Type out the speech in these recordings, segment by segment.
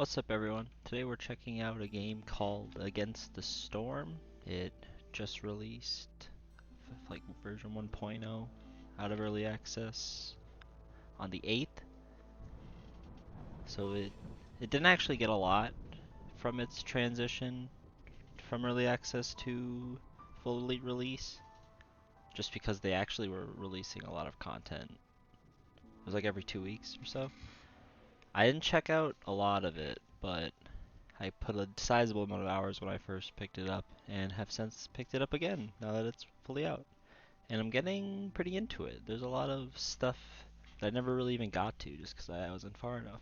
What's up, everyone? Today we're checking out a game called Against the Storm. It just released like version 1.0 out of early access on the 8th. So it didn't actually get a lot from its transition from early access to fully release, just because they actually were releasing a lot of content. It was like every 2 weeks or so. I didn't check out a lot of it, but I put a sizable amount of hours when I first picked it up, and have since picked it up again now that it's fully out. And I'm getting pretty into it. There's a lot of stuff that I never really even got to just because I wasn't far enough.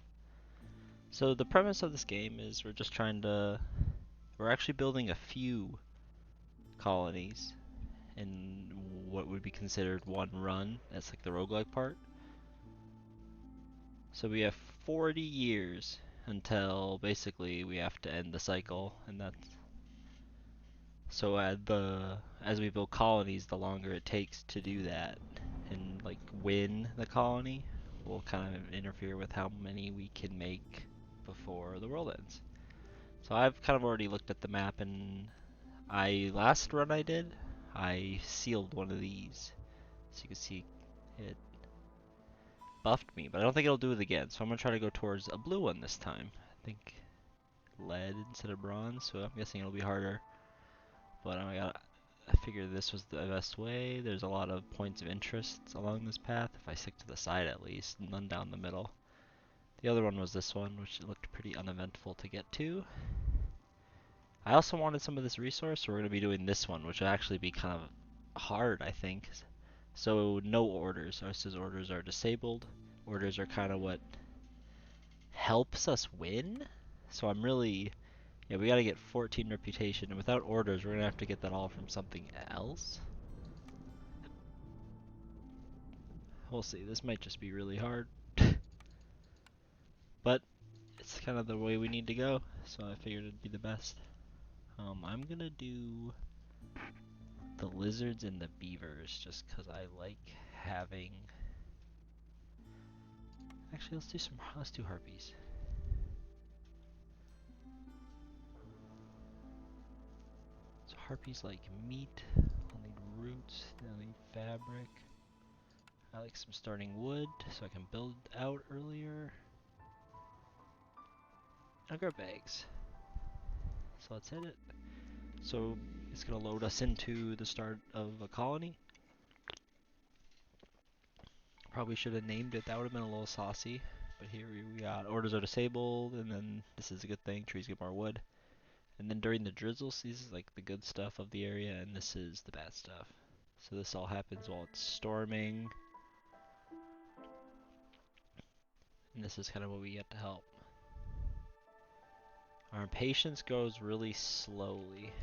So the premise of this game is we're actually building a few colonies in what would be considered one run. That's like the roguelike part. So we have 40 years until basically we have to end the cycle, and that's so as we build colonies, the longer it takes to do that and like win the colony will kind of interfere with how many we can make before the world ends. So I've kind of already looked at the map, and last run I did, I sealed one of these. So you can see it buffed me, but I don't think it'll do it again. So I'm gonna try to go towards a blue one this time. I think lead instead of bronze, so I'm guessing it'll be harder. But I figured this was the best way. There's a lot of points of interest along this path, if I stick to the side at least, none down the middle. The other one was this one, which looked pretty uneventful to get to. I also wanted some of this resource, so we're going to be doing this one, which will actually be kind of hard, I think. So no orders. Our orders are disabled. Orders are kind of what helps us win. So yeah, we gotta get 14 reputation, and without orders, we're gonna have to get that all from something else. We'll see. This might just be really hard, but it's kind of the way we need to go, so I figured it'd be the best. I'm gonna do the lizards and the beavers just because I like having. Actually, let's do harpies. So harpies like meat. I'll need roots. I'll need fabric. I like some starting wood so I can build out earlier. I'll grab eggs. So let's hit it. So it's gonna load us into the start of a colony. Probably should have named it. That would have been a little saucy. But here we got orders are disabled, and then this is a good thing. Trees get more wood. And then during the drizzles, this is like the good stuff of the area, and this is the bad stuff. So this all happens while it's storming. And this is kind of what we get to help. Our impatience goes really slowly.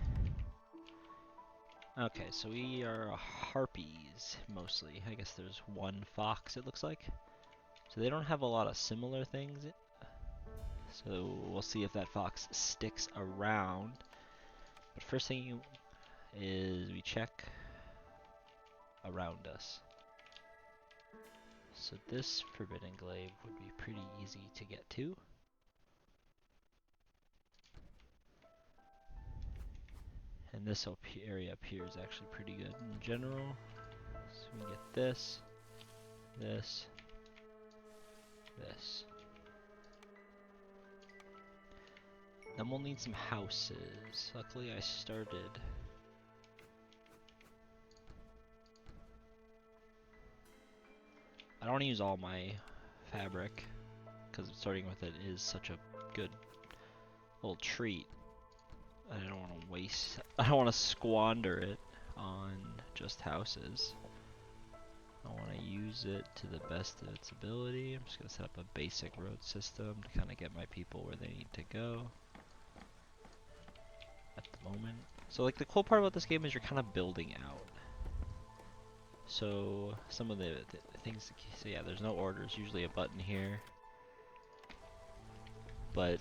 Okay, so we are harpies, mostly. I guess there's one fox, it looks like. So they don't have a lot of similar things. So we'll see if that fox sticks around. But first thing is we check around us. So this forbidden glade would be pretty easy to get to. And this area up here is actually pretty good in general. So we get this, this, this. Then we'll need some houses. Luckily I started. I don't want to use all my fabric, because starting with it is such a good little treat. I don't want to waste, I don't want to squander it on just houses. I want to use it to the best of its ability. I'm just going to set up a basic road system to kind of get my people where they need to go at the moment. So like the cool part about this game is you're kind of building out. So some of the things, so yeah, there's no orders, usually a button here. But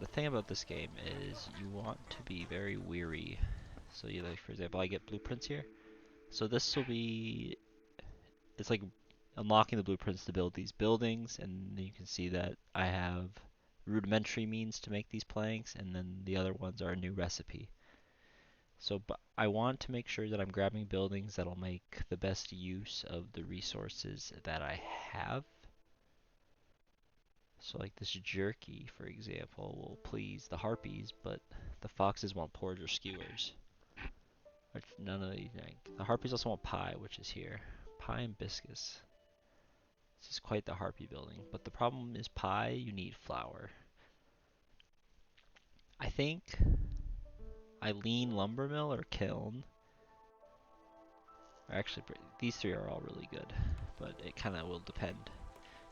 the thing about this game is you want to be very weary. So you like, for example, I get blueprints here. So this will be, it's like unlocking the blueprints to build these buildings, and you can see that I have rudimentary means to make these planks, and then the other ones are a new recipe. So but I want to make sure that I'm grabbing buildings that'll make the best use of the resources that I have. So like this jerky, for example, will please the harpies, but the foxes want porridge or skewers. Which none of these. The harpies also want pie, which is here. Pie and biscuits. This is quite the harpy building, but the problem is pie, you need flour. I think Eileen lumber mill or kiln. Actually, these three are all really good, but it kind of will depend.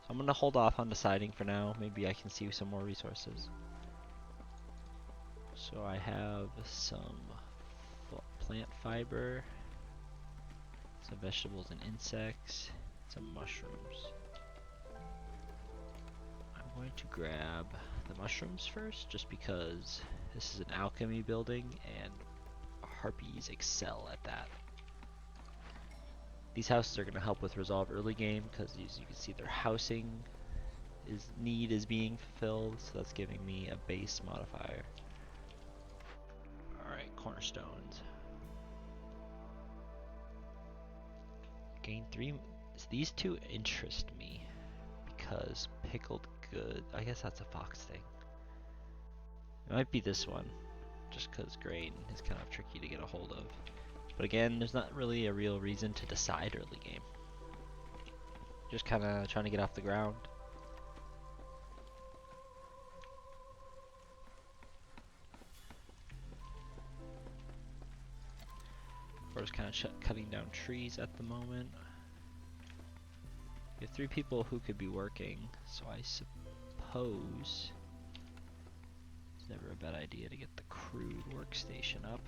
So I'm gonna hold off on deciding for now. Maybe I can see some more resources. So I have some plant fiber, some vegetables and insects, some mushrooms. I'm going to grab the mushrooms first, just because this is an alchemy building and harpies excel at that. These houses are going to help with resolve early game, because as you can see their housing need is being fulfilled, so that's giving me a base modifier. Alright, cornerstones. Gain 3. So these two interest me, because pickled good, I guess that's a fox thing. It might be this one, just because grain is kind of tricky to get a hold of. But again, there's not really a real reason to decide early game. Just kind of trying to get off the ground. We're just kind of cutting down trees at the moment. We have 3 people who could be working, so I suppose it's never a bad idea to get the crude workstation up.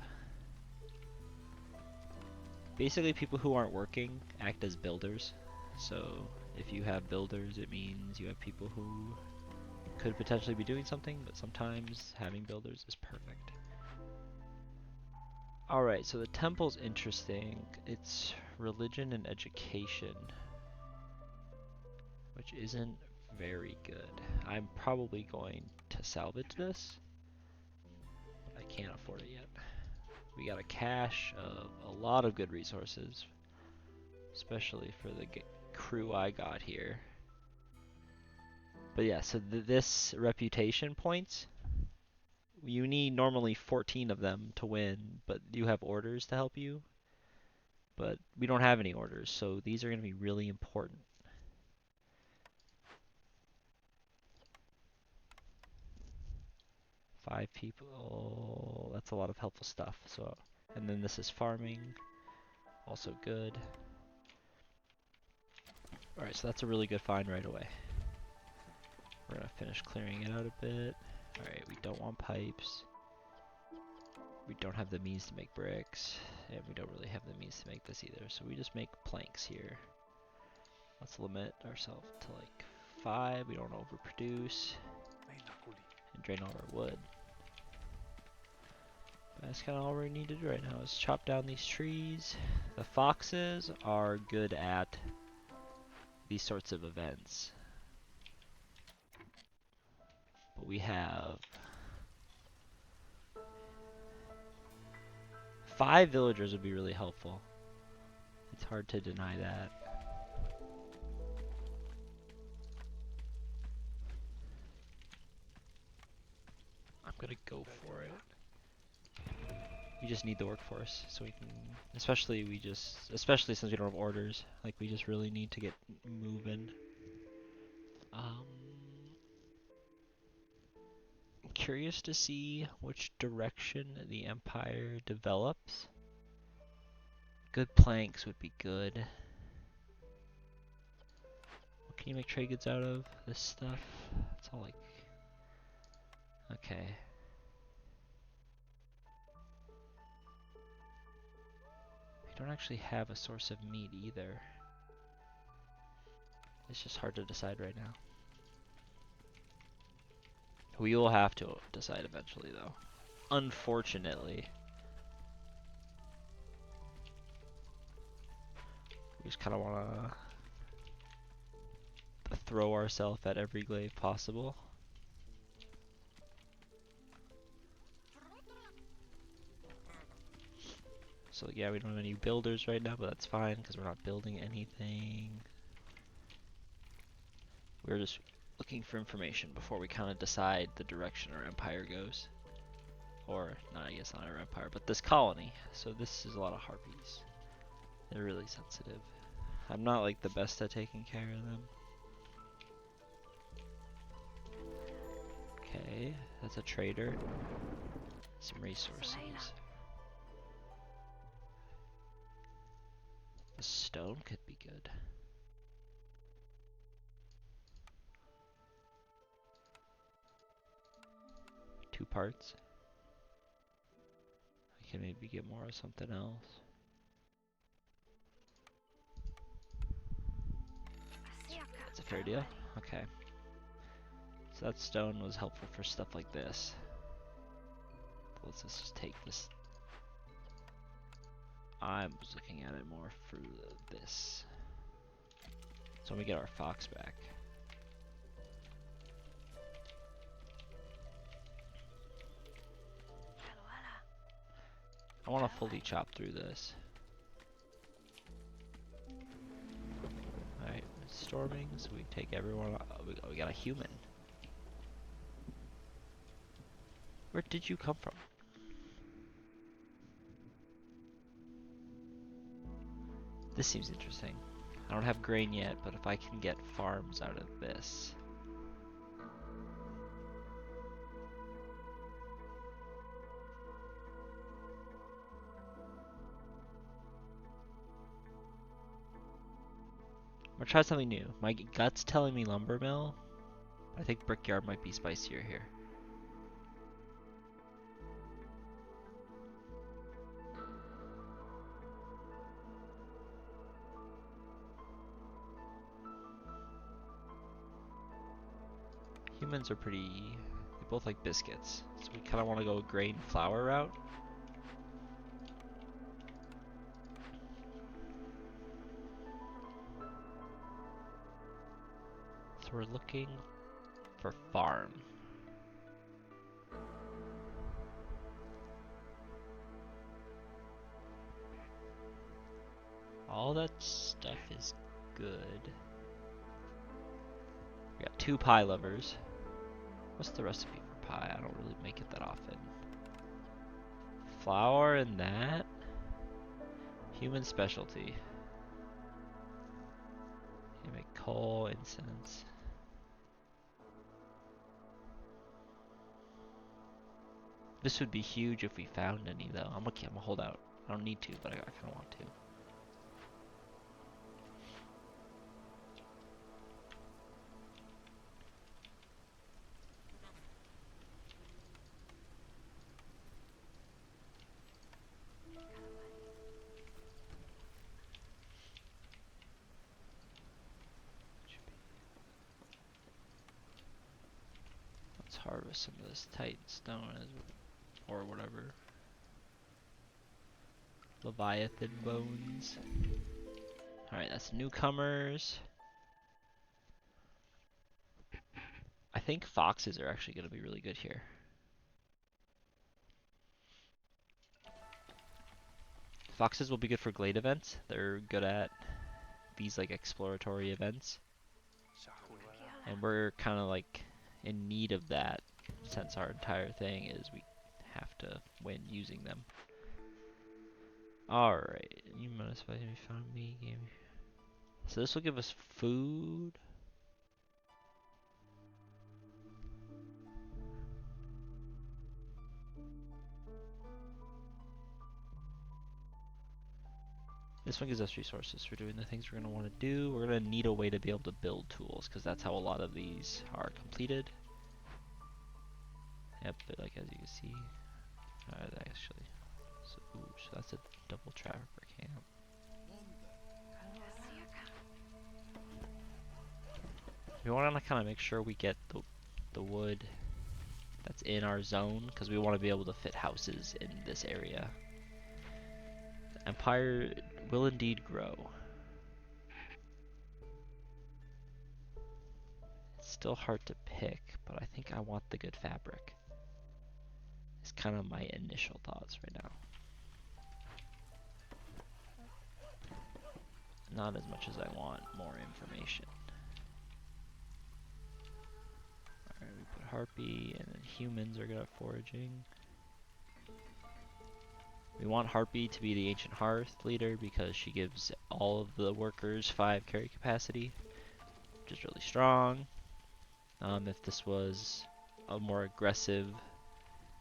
Basically, people who aren't working act as builders. So if you have builders, it means you have people who could potentially be doing something, but sometimes having builders is perfect. Alright, so the temple's interesting. It's religion and education, which isn't very good. I'm probably going to salvage this, but I can't afford it yet. We got a cache of a lot of good resources, especially for the crew I got here. But yeah, so this reputation points, you need normally 14 of them to win, but you have orders to help you. But we don't have any orders, so these are going to be really important. Five people, that's a lot of helpful stuff. So, and then this is farming, also good. Alright, so that's a really good find right away. We're gonna finish clearing it out a bit. Alright, we don't want pipes. We don't have the means to make bricks, and we don't really have the means to make this either, so we just make planks here. Let's limit ourselves to like 5, we don't overproduce, and drain all our wood. But that's kind of all we need to do right now, is chop down these trees. The foxes are good at these sorts of events. But we have 5 villagers would be really helpful. It's hard to deny that. I'm gonna go for it. We just need the workforce, so we can, especially since we don't have orders, like we just really need to get moving. I'm curious to see which direction the Empire develops. Good planks would be good. What can you make trade goods out of? This stuff? It's all like... Okay. We don't actually have a source of meat either. It's just hard to decide right now. We will have to decide eventually though. Unfortunately. We just kind of want to throw ourselves at every glaive possible. So yeah, we don't have any builders right now, but that's fine because we're not building anything. We're just looking for information before we kind of decide the direction our empire goes. Or, not, I guess not our empire, but this colony. So this is a lot of harpies. They're really sensitive. I'm not like the best at taking care of them. Okay, that's a trader. Some resources. The stone could be good. Two parts. I can maybe get more of something else. That's a fair deal. Okay. So that stone was helpful for stuff like this. Let's just take this. I was looking at it more for this. So when we get our fox back. I want to fully chop through this. Alright, storming, so we take everyone. We got a human. Where did you come from? This seems interesting. I don't have grain yet, but if I can get farms out of this. I'm gonna try something new. My gut's telling me lumber mill. I think brickyard might be spicier here. Humans are pretty... They both like biscuits. So we kind of want to go grain flour route. So we're looking for farm. All that stuff is good. We got 2 pie lovers. What's the recipe for pie? I don't really make it that often. Flour and that? Human specialty. You make coal, incense. This would be huge if we found any though. I'm gonna hold out. I don't need to, but I kinda want to. Let's harvest some of this titan stone or whatever. Leviathan bones. Alright, that's newcomers. I think foxes are actually going to be really good here. Foxes will be good for glade events. They're good at these like exploratory events. And we're kind of like in need of that since our entire thing is we have to win using them. Alright, you must find me, found me, game. So this will give us food. This one gives us resources for doing the things we're going to want to do. We're going to need a way to be able to build tools because that's how a lot of these are completed. Yep, but like as you can see, actually, so that's a double trapper camp. We want to kind of make sure we get the wood that's in our zone because we want to be able to fit houses in this area. The empire will indeed grow. still hard to pick, but I think I want the good fabric. It's kind of my initial thoughts right now. Not as much as I want more information. Alright, we put Harpy, and then humans are good at foraging. We want Harpy to be the Ancient Hearth leader because she gives all of the workers 5 carry capacity, which is really strong. If this was a more aggressive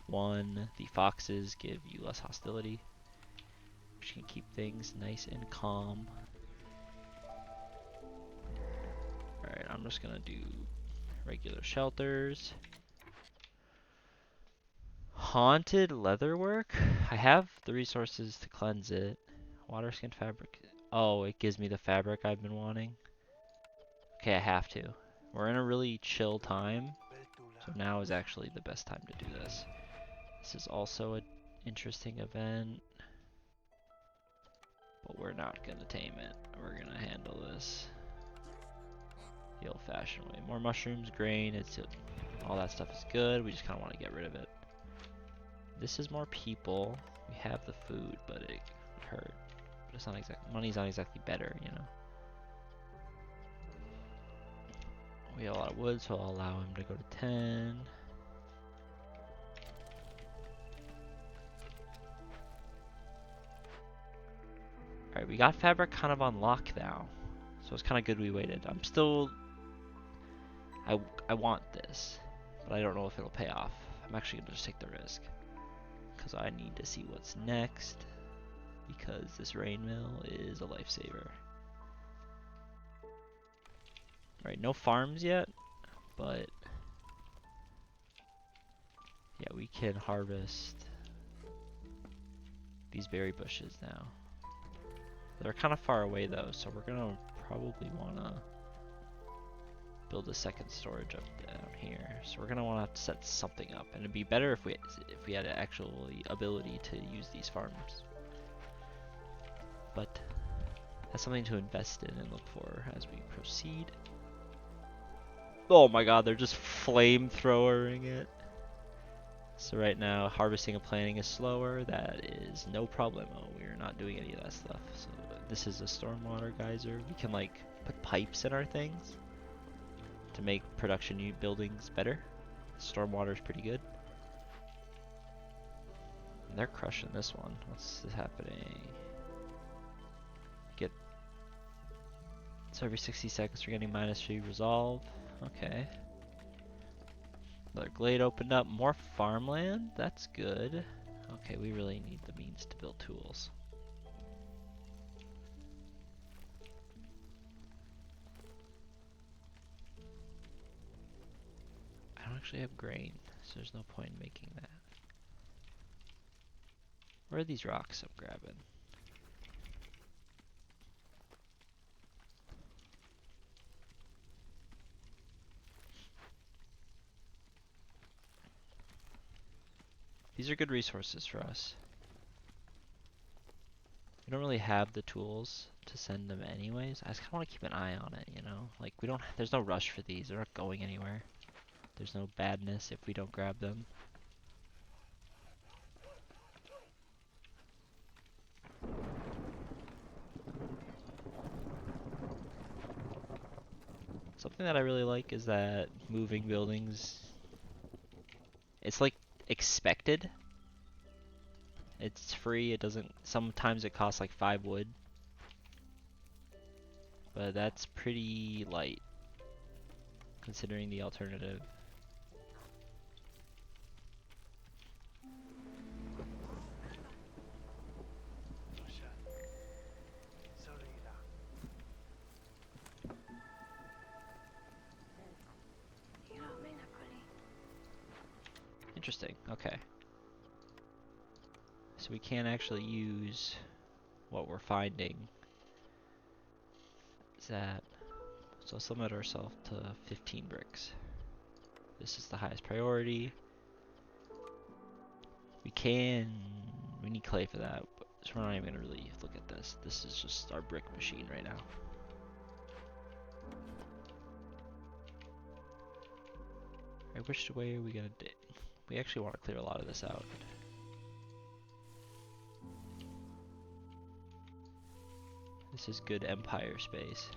one, the foxes give you less hostility, which can keep things nice and calm. Alright, I'm just gonna do regular shelters. Haunted leatherwork? I have the resources to cleanse it. Water skin fabric. Oh, it gives me the fabric I've been wanting. Okay, I have to. We're in a really chill time, so now is actually the best time to do this. This is also an interesting event, but we're not gonna tame it. We're gonna handle this the old-fashioned way. More mushrooms, grain, all that stuff is good. We just kind of want to get rid of it. This is more people. We have the food, but it would hurt. But it's not exactly, money's not exactly better, you know. We have a lot of wood, so I'll allow him to go to 10. Alright, we got fabric kind of on lock now, so it's kind of good we waited. I'm still... I want this, but I don't know if it'll pay off. I'm actually going to just take the risk, because I need to see what's next, because this rain mill is a lifesaver. Alright, no farms yet, but yeah, we can harvest these berry bushes now. They're kind of far away though, so we're gonna probably wanna build a second storage up down here. So we're gonna wanna have to set something up, and it'd be better if we had actually ability to use these farms. But that's something to invest in and look for as we proceed. Oh my god, they're just flamethrowering it. So right now, harvesting and planting is slower. That is no problemo. We're not doing any of that stuff. So this is a stormwater geyser. We can like put pipes in our things to make production buildings better. Stormwater is pretty good. And they're crushing this one. What's happening? So every 60 seconds we're getting -3 resolve. Okay. Another glade opened up. More farmland? That's good. Okay, we really need the means to build tools. I don't actually have grain, so there's no point in making that. Where are these rocks I'm grabbing? These are good resources for us. We don't really have the tools to send them anyways. I just kind of want to keep an eye on it, you know? Like, there's no rush for these. They're not going anywhere. There's no badness if we don't grab them. Something that I really like is that moving buildings, it's like expected. It's free, sometimes it costs like 5 wood. But that's pretty light, considering the alternative. Interesting, okay. So we can't actually use what we're finding. Is that, so let's limit ourselves to 15 bricks. This is the highest priority. We need clay for that, but so we're not even gonna really look at this. This is just our brick machine right now. Alright, which way are we gonna dig? We actually want to clear a lot of this out. This is good empire space.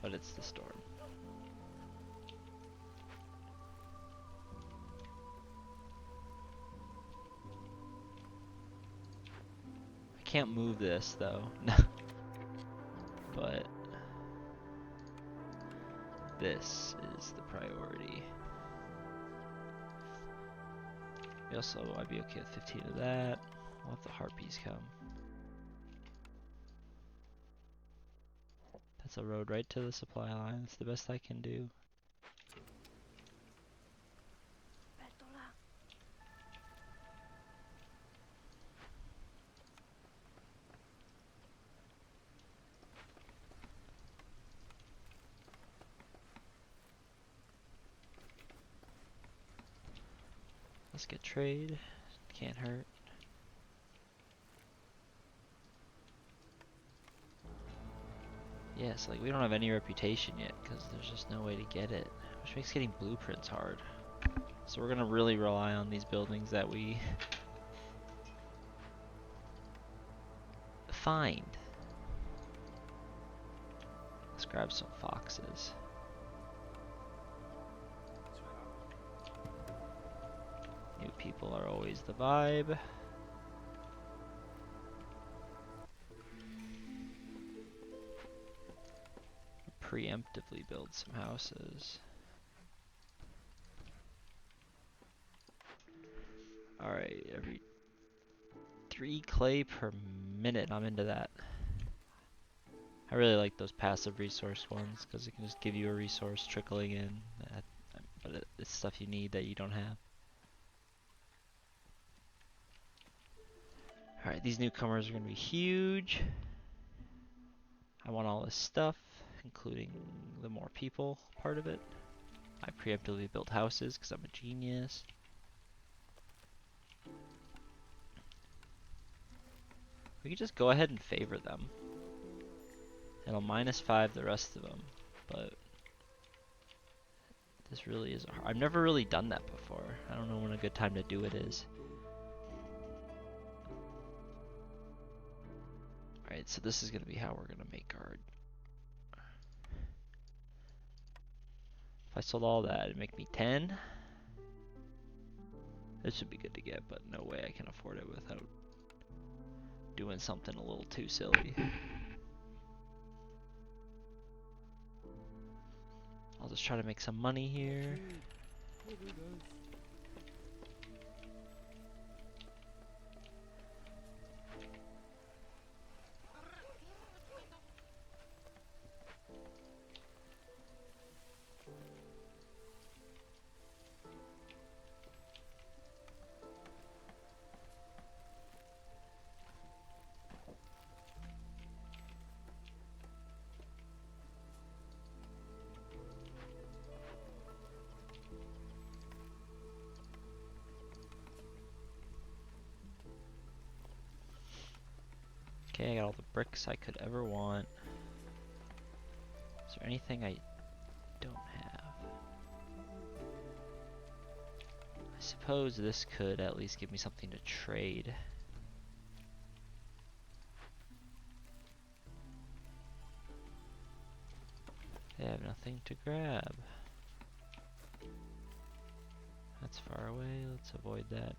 But it's the storm. I can't move this though. But this is the priority. Also, I'd be okay with 15 of that. We'll have the harpies come. That's a road right to the supply line. That's the best I can do. Let's get trade. Can't hurt. Yes, like we don't have any reputation yet because there's just no way to get it, which makes getting blueprints hard. So we're gonna really rely on these buildings that we find. Let's grab some foxes. New people are always the vibe. Preemptively build some houses. Alright, every 3 clay per minute. I'm into that. I really like those passive resource ones because it can just give you a resource trickling in. But it's stuff you need that you don't have. Alright, these newcomers are going to be huge. I want all this stuff, including the more people part of it. I preemptively built houses because I'm a genius. We could just go ahead and favor them. It'll -5 the rest of them, but this really is hard. I've never really done that before. I don't know when a good time to do it is. Alright, so this is going to be how we're going to make our... If I sold all that, it'd make me 10. This would be good to get, but no way I can afford it without doing something a little too silly. I'll just try to make some money here. Okay, I got all the bricks I could ever want. Is there anything I don't have? I suppose this could at least give me something to trade. They have nothing to grab. That's far away, let's avoid that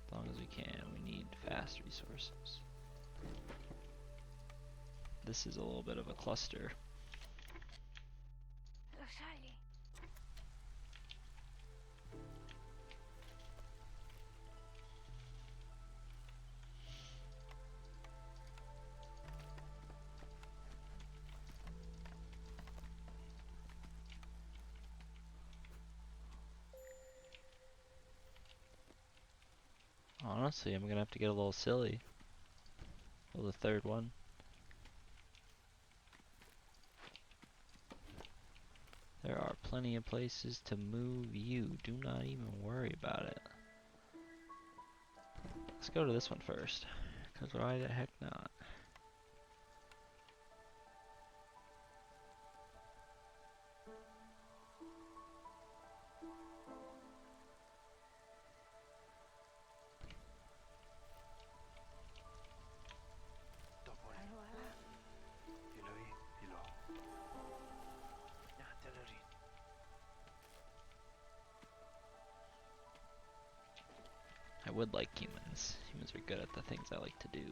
as long as we can. We need fast resources. This is a little bit of a cluster. Honestly, I'm gonna have to get a little silly. Well, the third one. There are plenty of places to move you. Do not even worry about it. Let's go to this one first. Because why the heck not? would like humans. Humans are good at the things I like to do.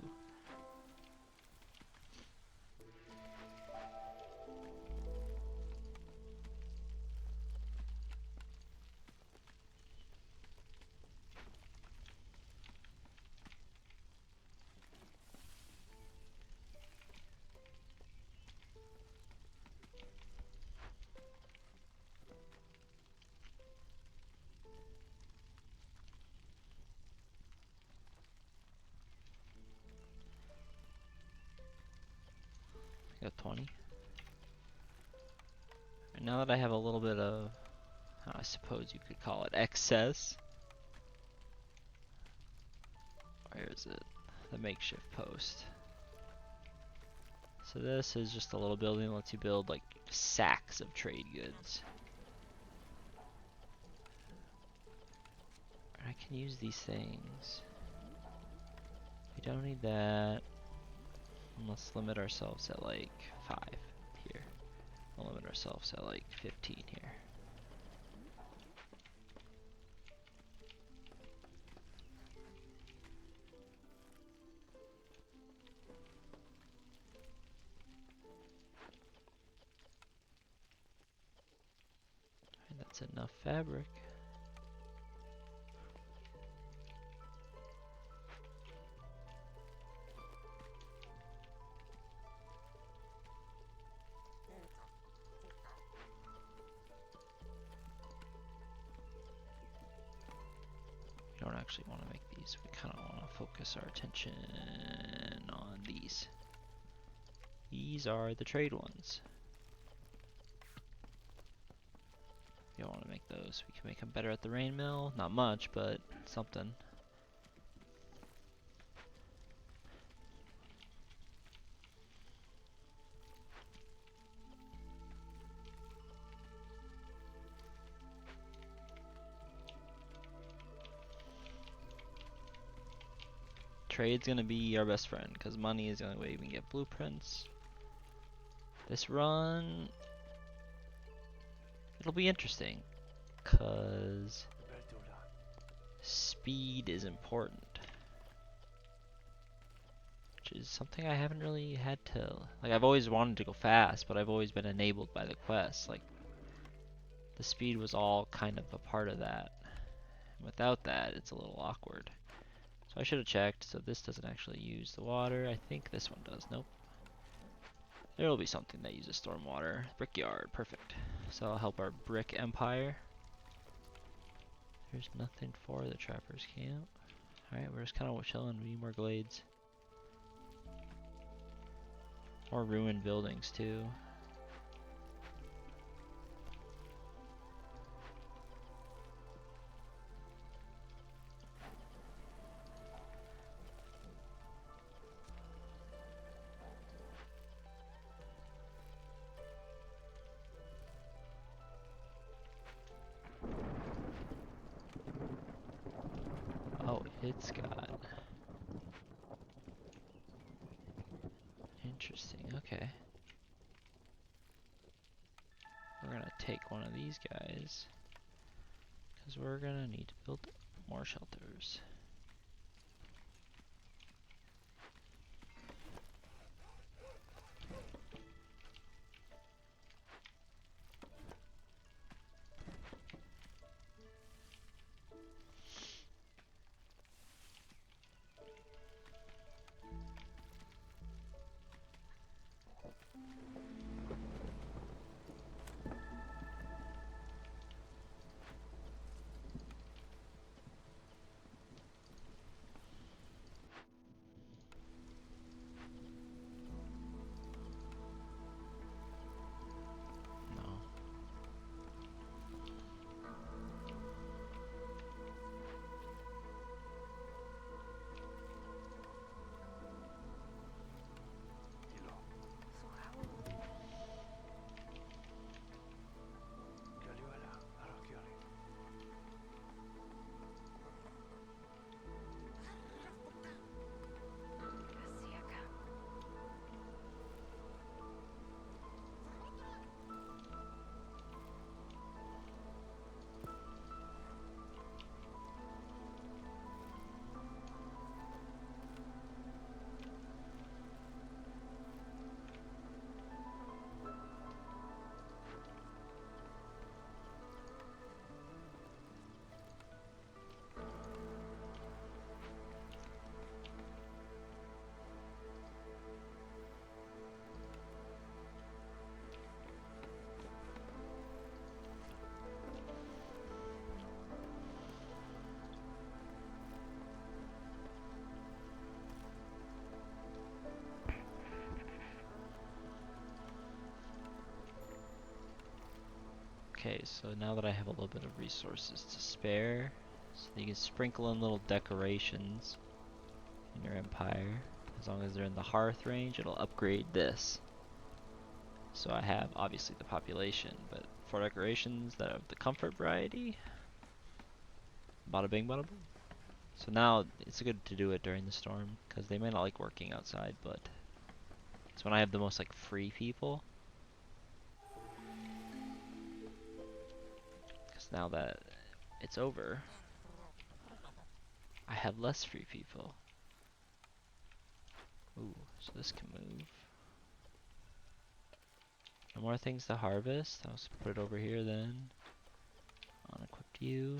I got 20. And now that I have a little bit of, I suppose you could call it excess. Where is it? The makeshift post. So this is just a little building that lets you build like sacks of trade goods. I can use these things. We don't need that. Let's limit ourselves at like 5 here. We'll limit ourselves at like 15 here. And that's enough fabric. We don't actually want to make these. We kind of want to focus our attention on these. These are the trade ones. We don't want to make those. We can make them better at the rain mill. Not much, but something. Trade's gonna be our best friend, because money is the only way we can get blueprints. This run, it'll be interesting, because speed is important. Which is something I haven't really had to, like I've always wanted to go fast, but I've always been enabled by the quest. Like, the speed was all kind of a part of that. And without that, it's a little awkward. So I should have checked, so this doesn't actually use the water. I think this one does, nope. There will be something that uses stormwater. Brickyard, perfect. So I'll help our brick empire. There's nothing for the trappers camp. Alright, we're just kind of chilling. We need more glades. More ruined buildings too. Oh, it's got... Interesting, okay. We're gonna take one of these guys, because we're gonna need to build more shelters. No. Okay, so now that I have a little bit of resources to spare, so you can sprinkle in little decorations in your empire. As long as they're in the hearth range, it'll upgrade this. So I have obviously the population, but for decorations that have the comfort variety, bada bing bada boom. So now it's good to do it during the storm, because they may not like working outside, but it's when I have the most like free people. Because now that it's over, I have less free people. Ooh, so this can move. No more things to harvest. I'll just put it over here then. Unequipped you.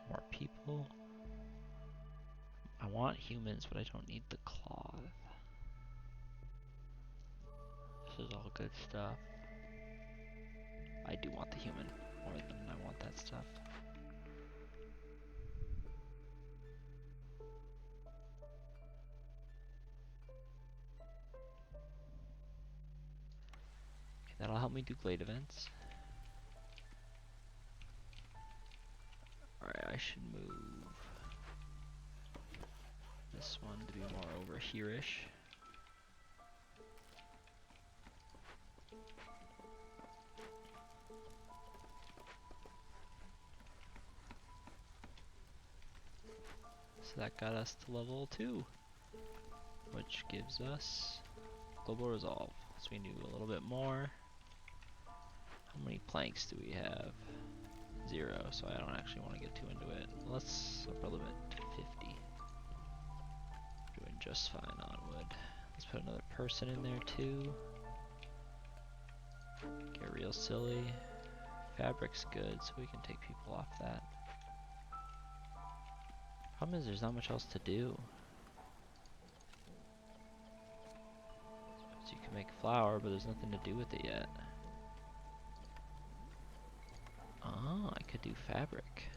More people. I want humans, but I don't need the cloth. This is all good stuff. I do want the human more than I want that stuff. Okay, that'll help me do glade events. Alright, I should move this one to be more over here-ish. So that got us to level 2, which gives us global resolve. So we can do a little bit more. How many planks do we have? 0, so I don't actually want to get too into it. Let's up a little bit to 50. Doing just fine on wood. Let's put another person in there too. Get real silly. Fabric's good, so we can take people off that. Problem is there's not much else to do. So you can make flour, but there's nothing to do with it yet. Oh, I could do fabric.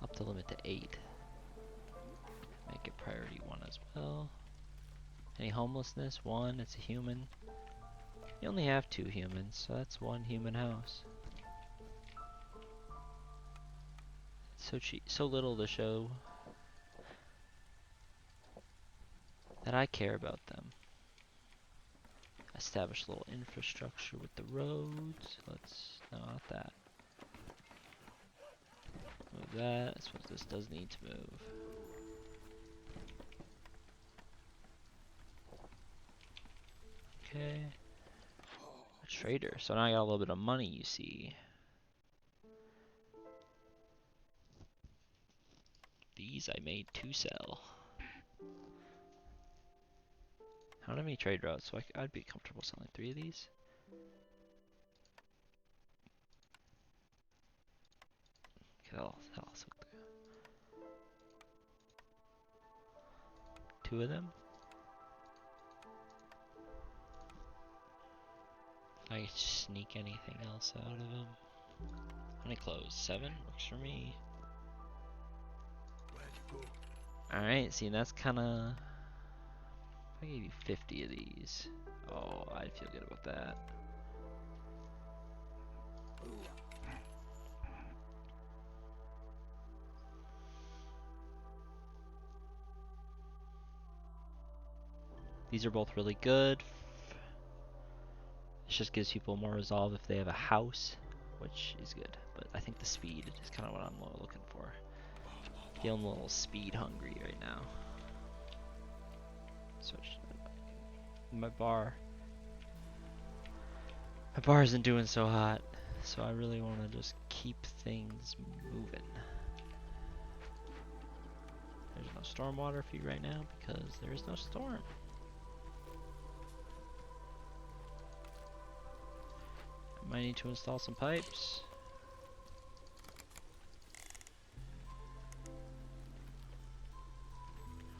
Up the limit to 8. Make it priority 1 as well. Any homelessness? 1, it's a human. You only have 2 humans, so that's 1 human house. It's so cheap, so little to show that I care about them. Establish a little infrastructure with the roads. No, not that. Move that. I suppose this does need to move. Okay. A trader. So now I got a little bit of money, you see. These I made to sell. How many trade routes? So I'd be comfortable selling 3 of these. Okay, that'll also do. 2 of them. I can sneak anything else out of them. How many clothes? 7 works for me. Alright, see, that's kinda... I gave you 50 of these. Oh, I'd feel good about that. These are both really good. This just gives people more resolve if they have a house, which is good. But I think the speed is kind of what I'm looking for. Feeling a little speed hungry right now. Switch. My bar. My bar isn't doing so hot, so I really want to just keep things moving. There's no stormwater fee right now because there is no storm. I might need to install some pipes.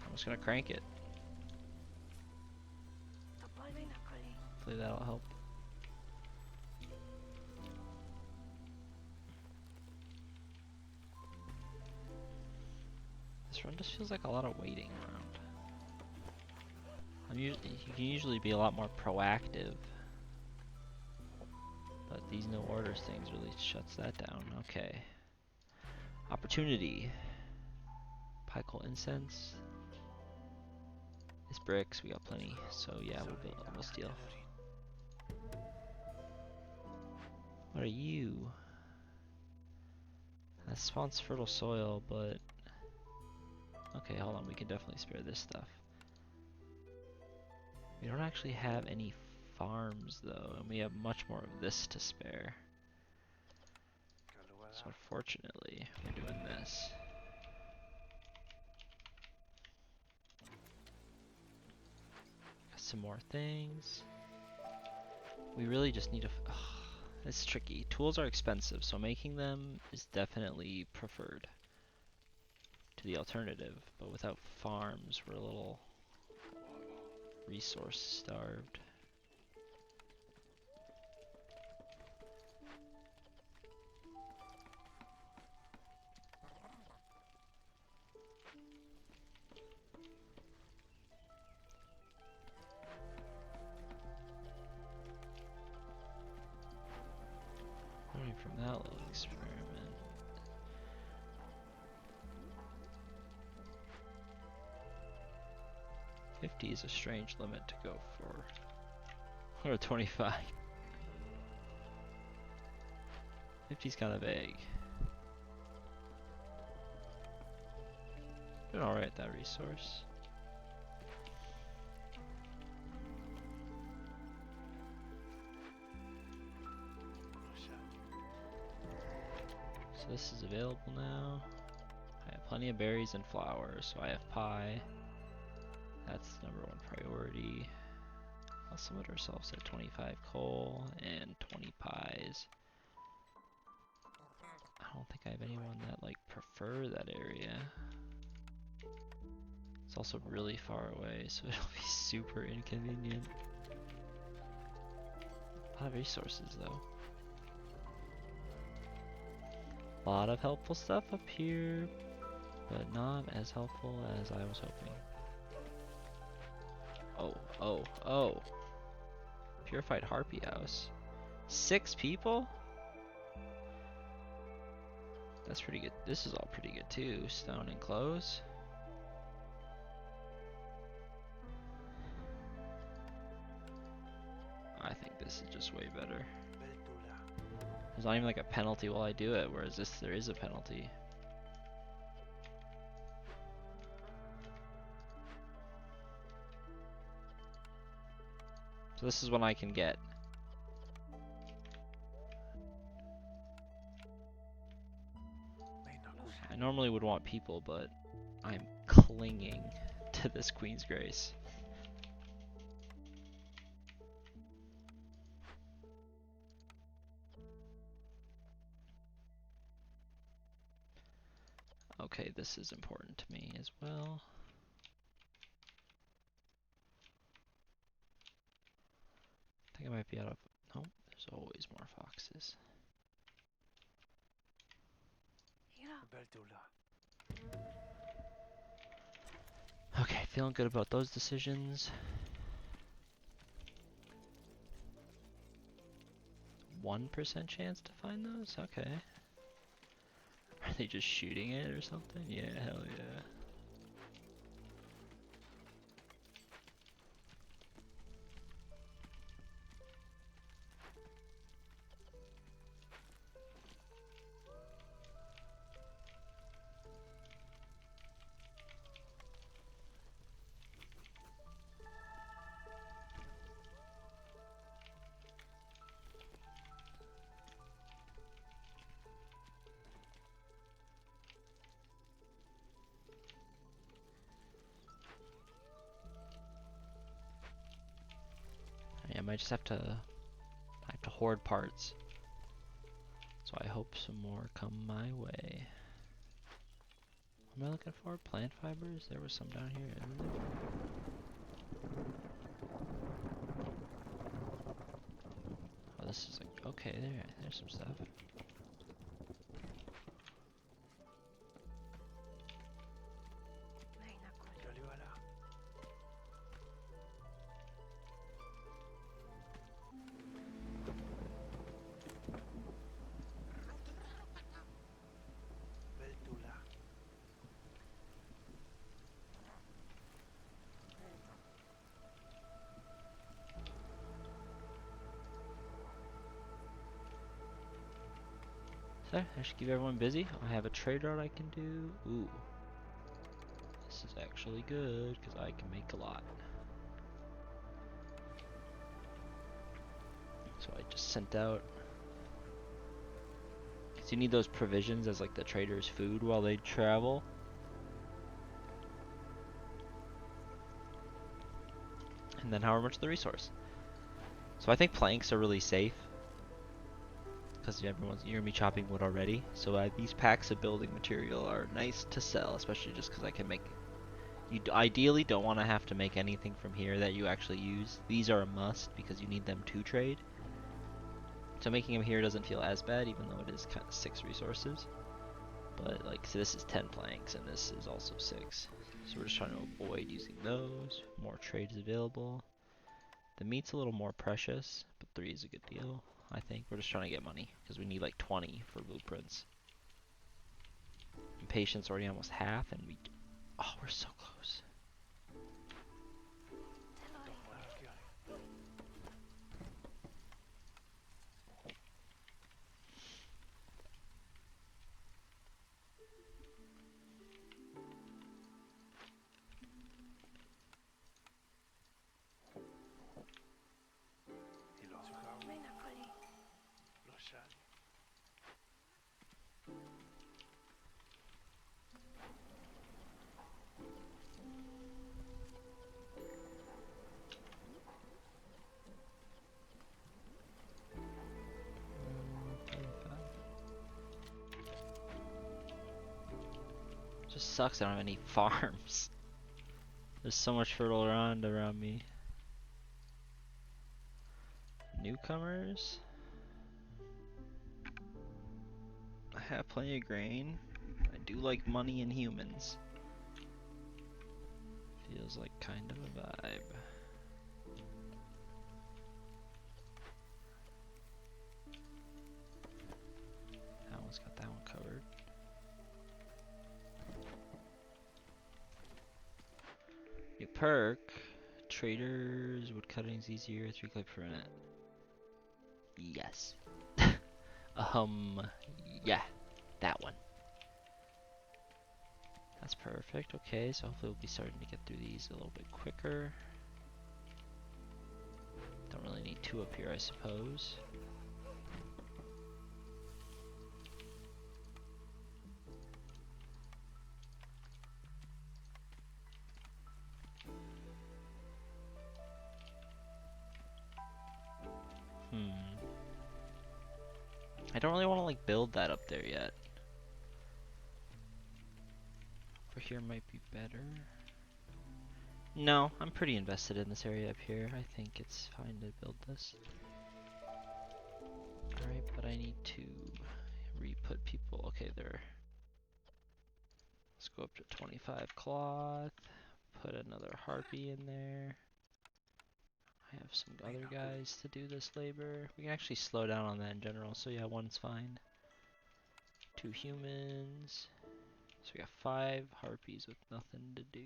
I'm just gonna crank it. Hopefully that'll help. This run just feels like a lot of waiting around. You can usually be a lot more proactive, but these no orders things really shuts that down. Okay. Opportunity. Pikal incense. It's bricks, we got plenty, so yeah, we'll steal. What are you? That spawns fertile soil, but okay, hold on, we can definitely spare this stuff. We don't actually have any farms though, and we have much more of this to spare. So unfortunately, we're doing this. Got some more things. We really just need to. It's tricky. Tools are expensive, so making them is definitely preferred to the alternative. But without farms, we're a little resource starved. Learning from that little experiment. $50 is a strange limit to go for. Or 25. 50's kind of vague. Doing alright at that resource. So this is available now. I have plenty of berries and flowers, so I have pie. That's #1 priority. I'll submit ourselves at 25 coal and 20 pies. I don't think I have anyone that like prefer that area. It's also really far away, so it'll be super inconvenient. A lot of resources though. A lot of helpful stuff up here, but not as helpful as I was hoping. Oh. Purified Harpy House. 6 people? That's pretty good. This is all pretty good too. Stone and clothes. I think this is just way better. There's not even like a penalty while I do it, whereas this there is a penalty. So this is what I can get. I normally would want people, but I'm clinging to this Queen's Grace. Okay, this is important to me as well. I think I might be out of... Nope, there's always more foxes. Okay, feeling good about those decisions. 1% chance to find those? Okay. Are they just shooting it or something? Yeah, hell yeah. might just have to hoard parts. So I hope some more come my way. What am I looking for? Plant fibers? There was some down here, isn't there? Oh, this is like, okay, there's some stuff. There, I should keep everyone busy. I have a trade route I can do. Ooh. This is actually good, because I can make a lot. So I just sent out... Because you need those provisions as like the trader's food while they travel. And then however much the resource. So I think planks are really safe. Because you're gonna be chopping wood already. So these packs of building material are nice to sell, especially just because I can make... You ideally don't want to have to make anything from here that you actually use. These are a must because you need them to trade. So making them here doesn't feel as bad, even though it is kind of 6 resources. But like, so this is 10 planks, and this is also 6. So we're just trying to avoid using those. More trades available. The meat's a little more precious, but 3 is a good deal. I think we're just trying to get money because we need like 20 for blueprints. And patience already almost half, and we're so close. Just sucks I don't have any farms. There's so much fertile land around me. Newcomers? I have plenty of grain. I do like money and humans. Feels like kind of a vibe. That one's got that one covered. New perk. Traders, wood cutting's easier, 3 clip per minute. Yes. Yeah, that one. That's perfect. Okay, so hopefully we'll be starting to get through these a little bit quicker. Don't really need 2 up here, I suppose. I don't really want to like build that up there yet. Over here might be better. No, I'm pretty invested in this area up here. I think it's fine to build this. Alright, but I need to re-put people. Okay, there. Let's go up to 25 cloth. Put another harpy in there. I have some other guys to do this labor. We can actually slow down on that in general, so yeah, 1's fine. 2 humans. So we got 5 harpies with nothing to do.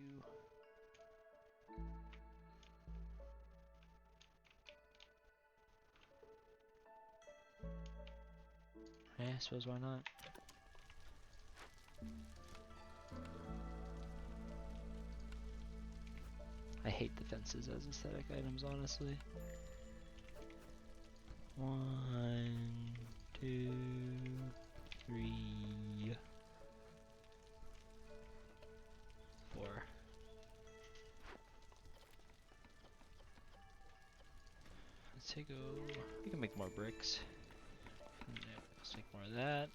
Yeah, I suppose why not? I hate the fences as aesthetic items, honestly. 1, 2, 3, 4. say go. We can make more bricks. Let's make more of that.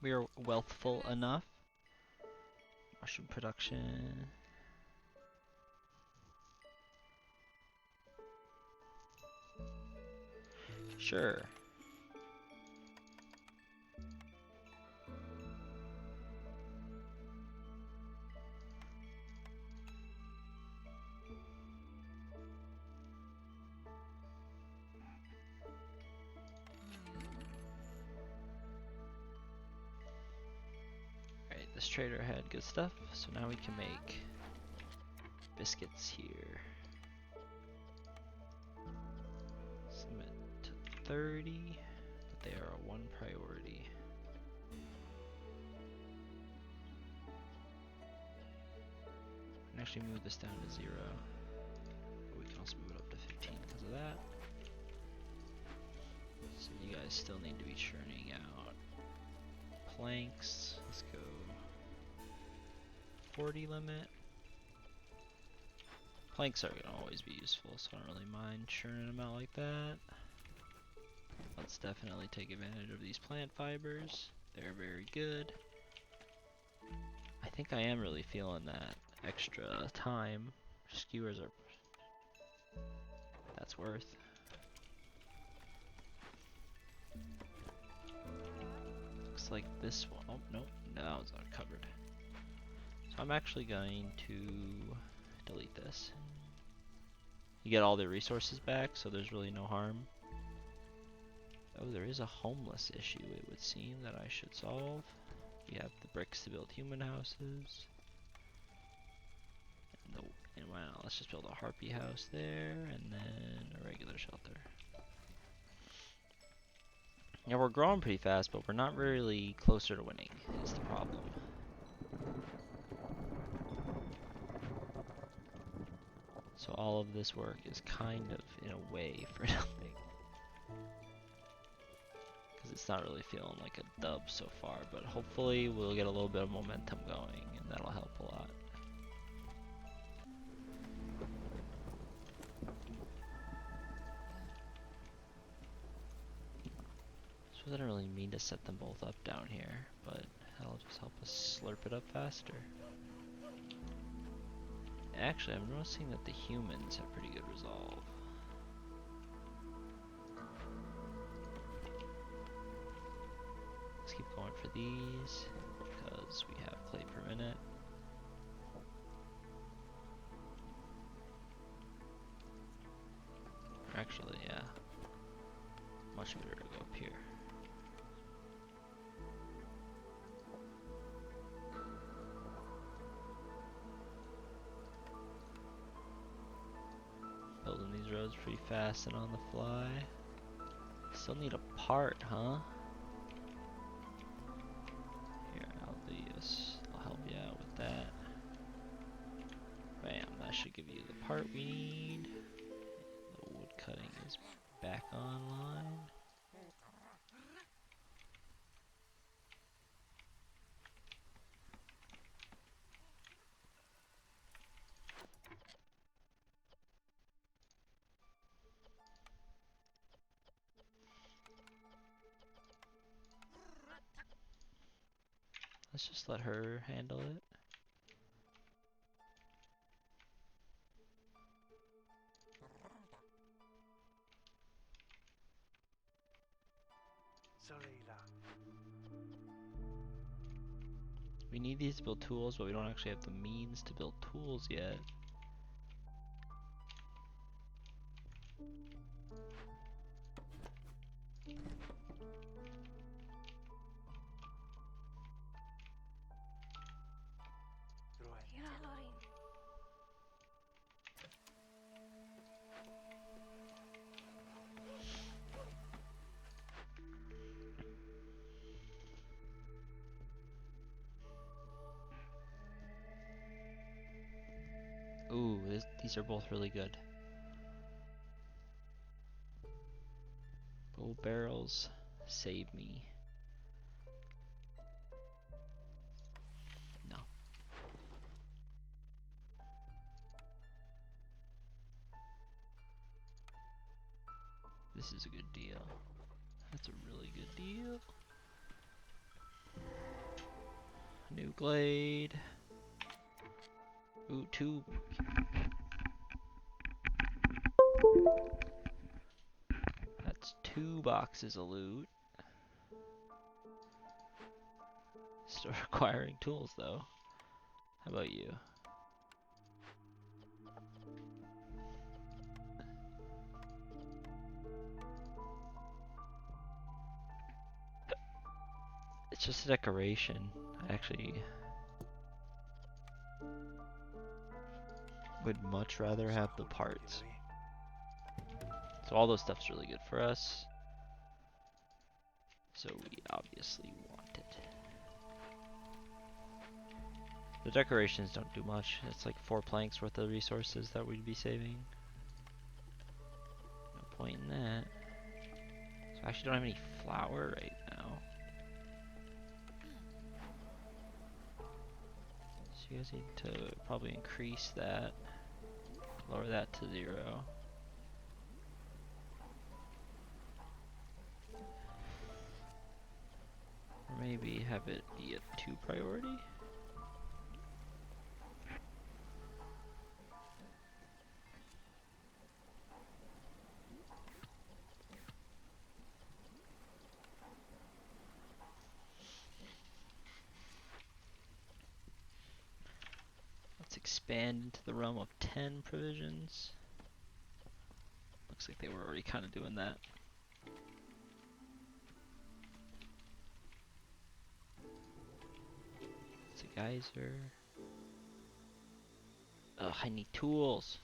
We are wealthful enough. Mushroom production. Sure. Alright, this trader had good stuff, so now we can make biscuits here. Submit to 30, but they are a 1 priority. We can actually move this down to 0. But we can also move it up to 15 because of that. So you guys still need to be churning out planks. Let's go 40 limit. Planks are gonna always be useful, so I don't really mind churning them out like that. Let's definitely take advantage of these plant fibers. They're very good. I think I am really feeling that extra time. Skewers are... that's worth. Looks like this one... oh, nope. No, it's not covered. So I'm actually going to delete this. You get all the resources back, so there's really no harm. Oh, there is a homeless issue, it would seem, that I should solve. We have the bricks to build human houses. And wow, let's just build a harpy house there, and then a regular shelter. Yeah, we're growing pretty fast, but we're not really closer to winning, is the problem. So all of this work is kind of, in a way, for nothing. Because it's not really feeling like a dub so far, but hopefully we'll get a little bit of momentum going, and that'll help a lot. So I didn't really mean to set them both up down here, but that'll just help us slurp it up faster. Actually, I'm noticing that the humans have pretty good resolve. Let's keep going for these, because we have clay per minute. Actually, yeah. Much better to go up here. Building these roads pretty fast and on the fly. Still need a part, huh? Here, I'll do this. I'll help you out with that. Bam, that should give you the part we need. The wood cutting is back online. Let's just let her handle it. We need these to build tools, but we don't actually have the means to build tools yet. Ooh, these are both really good. Gold barrels, save me. No. This is a good deal. That's a really good deal. New glade. Ooh, 2. That's 2 boxes of loot. Still requiring tools though. How about you? It's just a decoration. I actually would much rather have the parts. So all those stuff's really good for us. So we obviously want it. The decorations don't do much. It's like 4 planks worth of resources that we'd be saving. No point in that. So I actually don't have any flour right now. So you guys need to probably increase that. Lower that to 0. Or maybe have it be a 2 priority? Let's expand into the realm of 10 provisions. Looks like they were already kind of doing that. It's a geyser. Ugh, I need tools.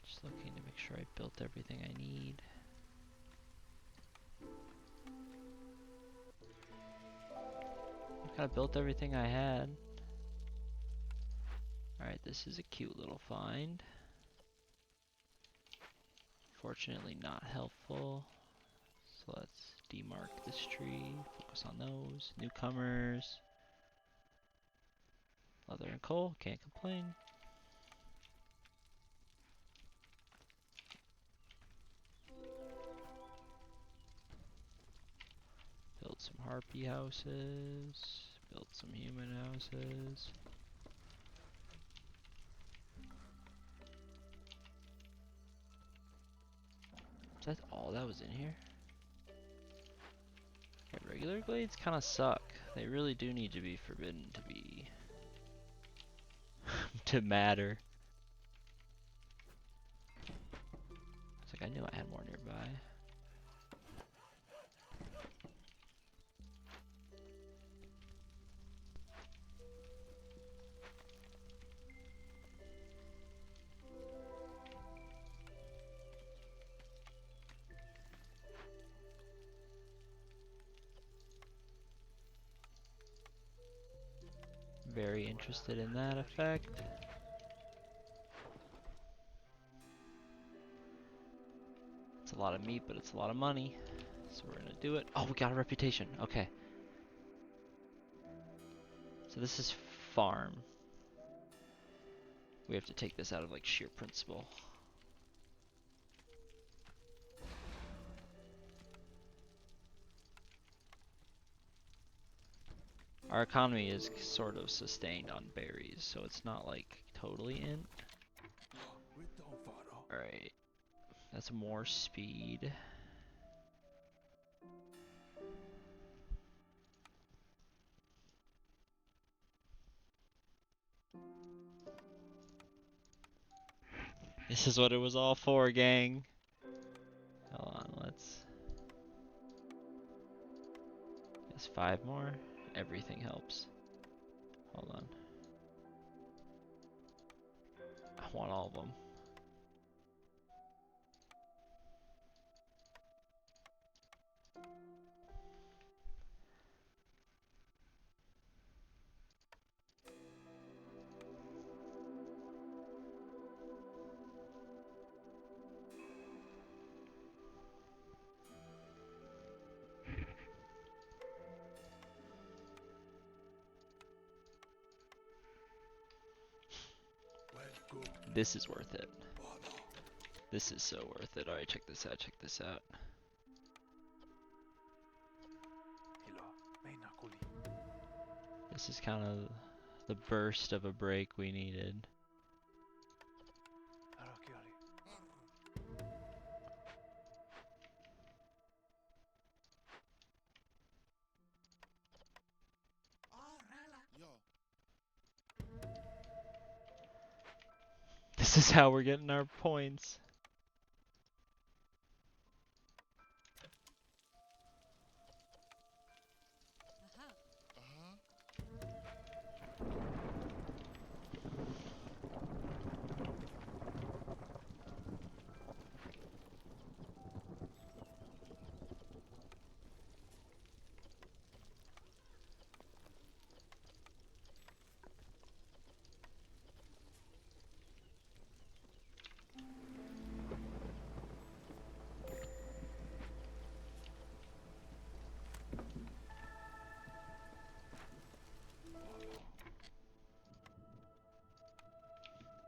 Just looking to make sure I built everything I need. I kind of built everything I had. Alright, this is a cute little find. Fortunately not helpful. So let's demark this tree, focus on those. Newcomers. Leather and coal, can't complain. Build some harpy houses. Build some human houses. Is that all that was in here? Yeah, regular glades kind of suck. They really do need to be forbidden to be to matter. It's like I knew I had more nearby. Very interested in that effect. It's a lot of meat, but it's a lot of money. So we're gonna do it. Oh, we got a reputation. Okay. So this is farm. We have to take this out of like sheer principle. Our economy is sort of sustained on berries, so it's not like totally in. Alright. That's more speed. This is what it was all for, gang. Hold on, let's... There's 5 more. Everything helps. Hold on. I want all of them. This is worth it. This is so worth it. Alright, check this out, check this out. This is kind of the burst of a break we needed. This is how we're getting our points.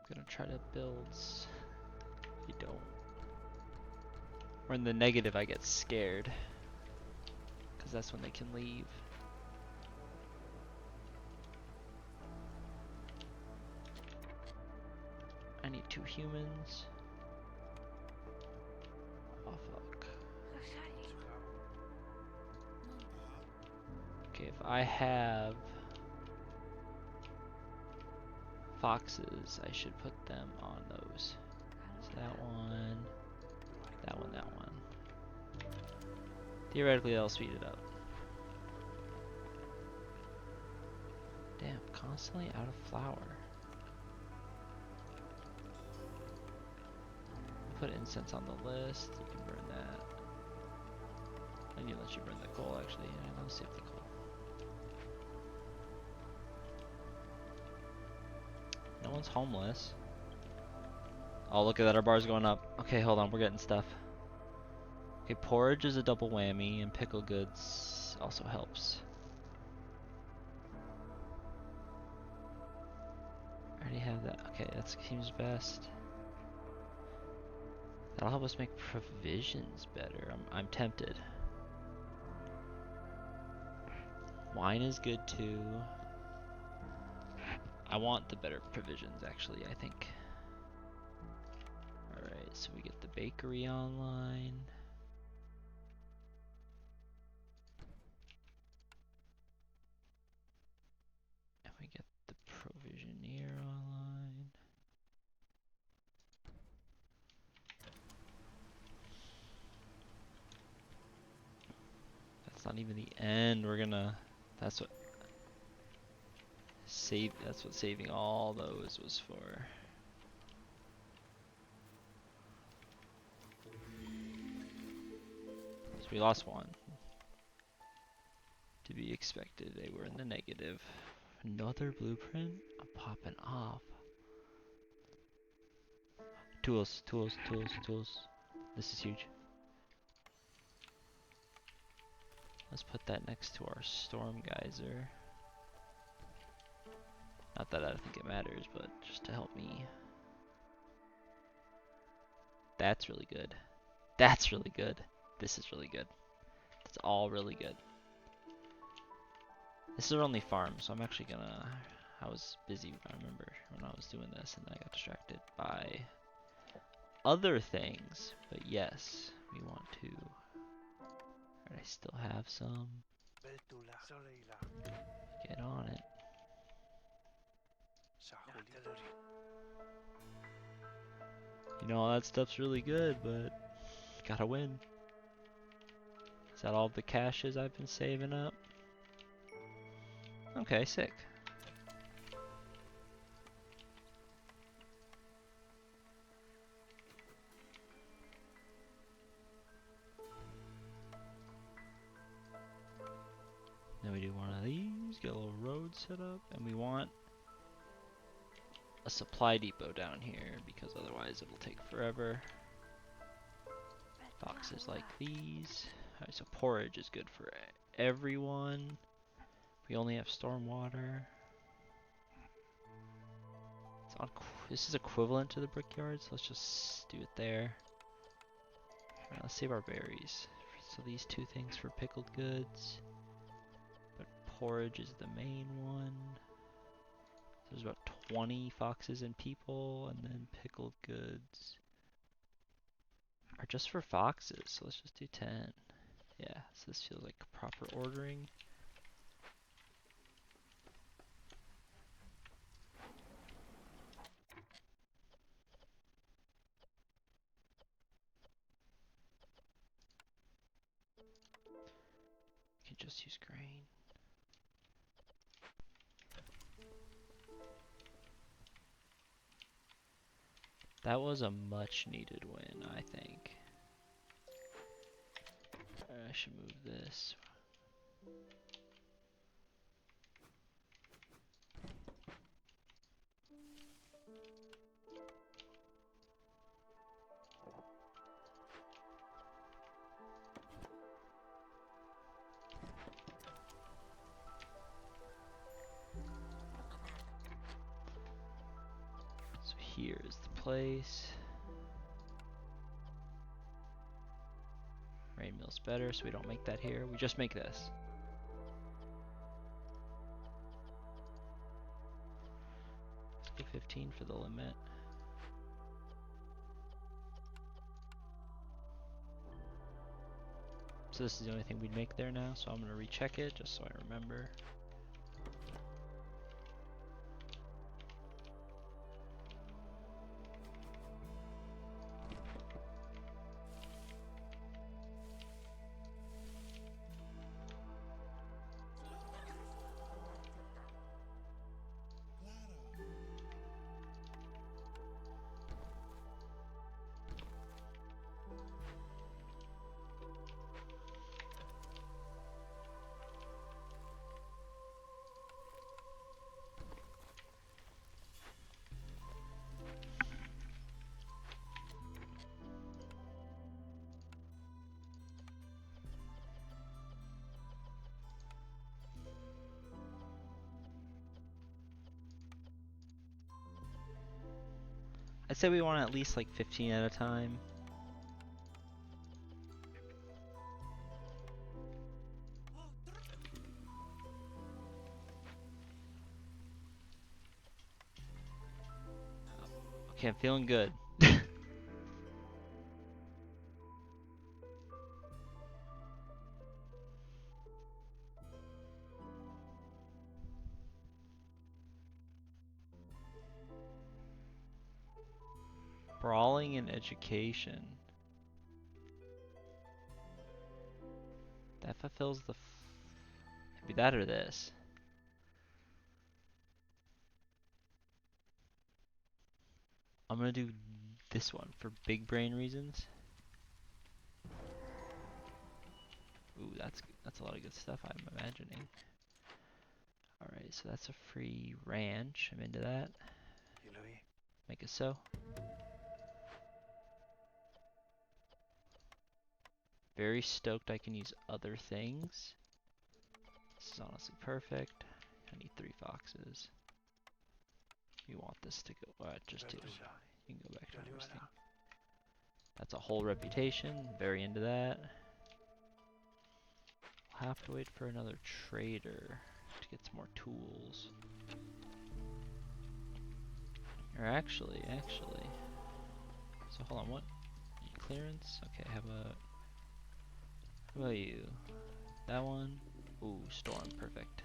Gonna try to build. You don't. Or in the negative, I get scared. Because that's when they can leave. I need 2 humans. Oh fuck. Okay, if I have foxes, I should put them on those. So that one, that one, that one. Theoretically, that'll speed it up. Damn, constantly out of flour. Put incense on the list. You can burn that. I need to let you burn the coal, actually. Yeah, let's save the coal. No one's homeless. Oh, look at that, our bar's going up. Okay, hold on, we're getting stuff. Okay, porridge is a double whammy, and pickle goods also helps. I already have that. Okay, that seems best. That'll help us make provisions better. I'm tempted. Wine is good too. I want the better provisions, actually, I think. Alright, so we get the bakery online. And we get the provisioneer online. That's not even the end. We're gonna... That's what saving all those was for. So we lost 1. To be expected, they were in the negative. Another blueprint? I'm popping off. Tools, tools, tools, tools. This is huge. Let's put that next to our storm geyser. Not that I think it matters, but just to help me. That's really good. That's really good. This is really good. It's all really good. This is our only farm, so I'm actually gonna... I was busy, I remember, when I was doing this, and then I got distracted by other things. But yes, we want to... Alright, I still have some. Get on it. You know, all that stuff's really good, but gotta win. Is that all the caches I've been saving up? Okay, sick. Then we do one of these, get a little road set up, and we want a supply depot down here because otherwise it'll take forever. Boxes like these. Alright, so porridge is good for everyone. We only have storm water. It's on This is equivalent to the brickyard, so let's just do it there. Alright, let's save our berries. So these two things for pickled goods. But porridge is the main one. So there's about 20 foxes and people, and then pickled goods are just for foxes, so let's just do 10. Yeah, so this feels like proper ordering. You can just use grain. That was a much needed win, I think. I should move this. So here is the place. Rain mill's better, so we don't make that here. We just make this. Let's go 15 for the limit. So this is the only thing we'd make there now, so I'm gonna recheck it just so I remember. I'd say we want at least like 15 at a time. Okay, I'm feeling good. Brawling and education. That fulfills the maybe that or this. I'm gonna do this one for big brain reasons. Ooh, that's a lot of good stuff, I'm imagining. Alright, so that's a free ranch. I'm into that. Make it so. Very stoked I can use other things. This is honestly perfect. I need 3 foxes. You want this to go, just 2. You can go back to harvesting. That's a whole reputation, very into that. I'll have to wait for another trader to get some more tools. Or actually. So hold on, what? Clearance? Okay, how about you? That one? Ooh, storm, perfect.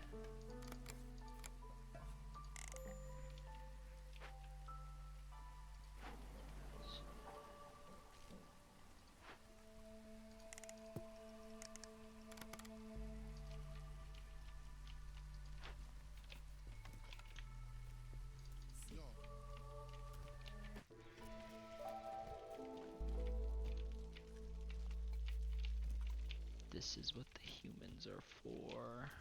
This is what the humans are for.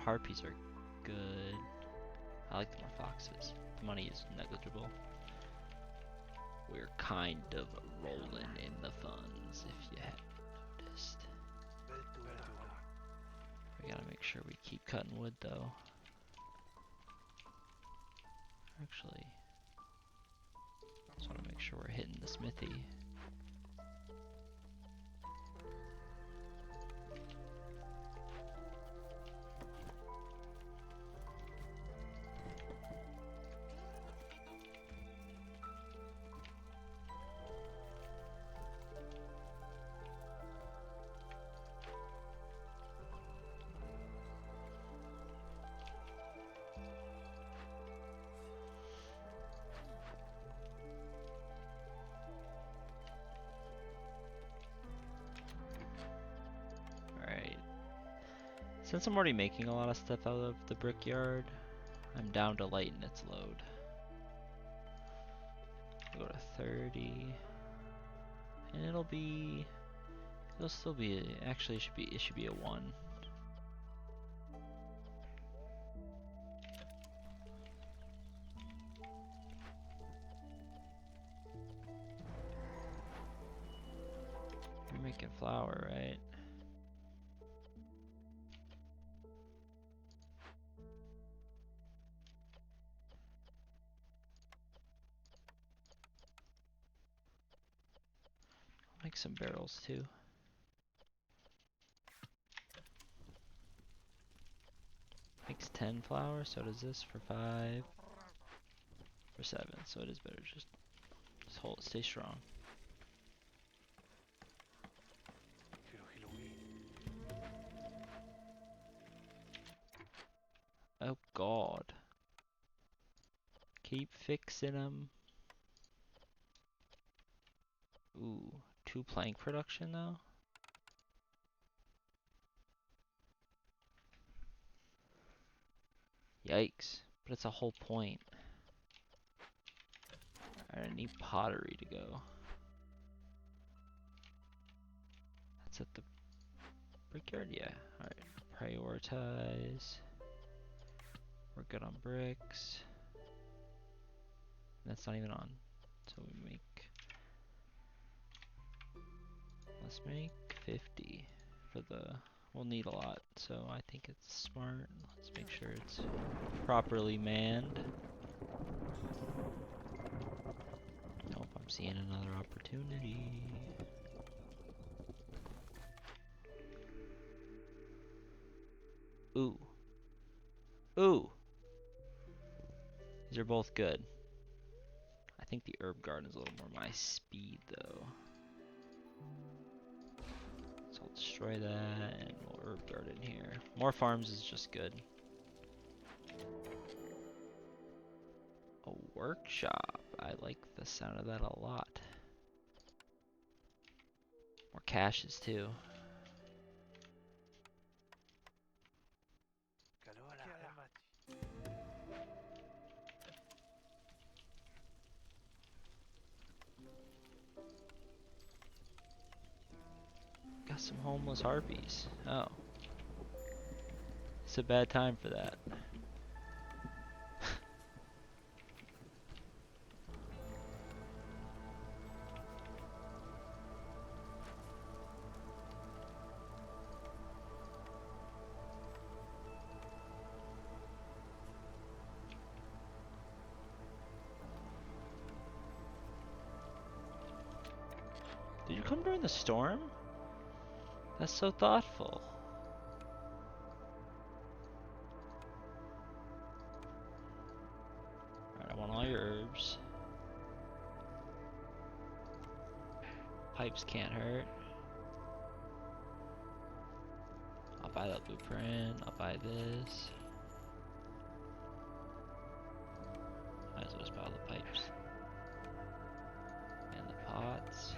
harpies are good. I like the more foxes. The money is negligible. We're kind of rolling in the funds, if you have noticed. We gotta make sure we keep cutting wood, though. Actually, just wanna make sure we're hitting the smithy. Since I'm already making a lot of stuff out of the brickyard, I'm down to lighten its load. Go to 30, and it'll still be, actually it should be a 1. You're making flour, right? Make some barrels too. Makes 10 flour, so does this for 5. For 7, so it is better just hold it, stay strong. Oh god. Keep fixing them. Ooh, 2 plank production though? Yikes, but it's a whole point. I need pottery to go. That's at the brickyard? Yeah. Alright, prioritize. We're good on bricks. That's not even on. So we make... Let's make 50 for the... We'll need a lot, so I think it's smart. Let's make sure it's properly manned. Nope, I'm seeing another opportunity. Ooh. Ooh! These are both good. I think the herb garden is a little more my speed, though. So I'll destroy that, and we'll herb garden here. More farms is just good. A workshop. I like the sound of that a lot. More caches, too. Got some homeless harpies. Oh. It's a bad time for that. Did you come during the storm? That's so thoughtful. Alright, I want all your herbs. Pipes can't hurt. I'll buy that blueprint. I'll buy this. Might as well just buy all the pipes. And the pots.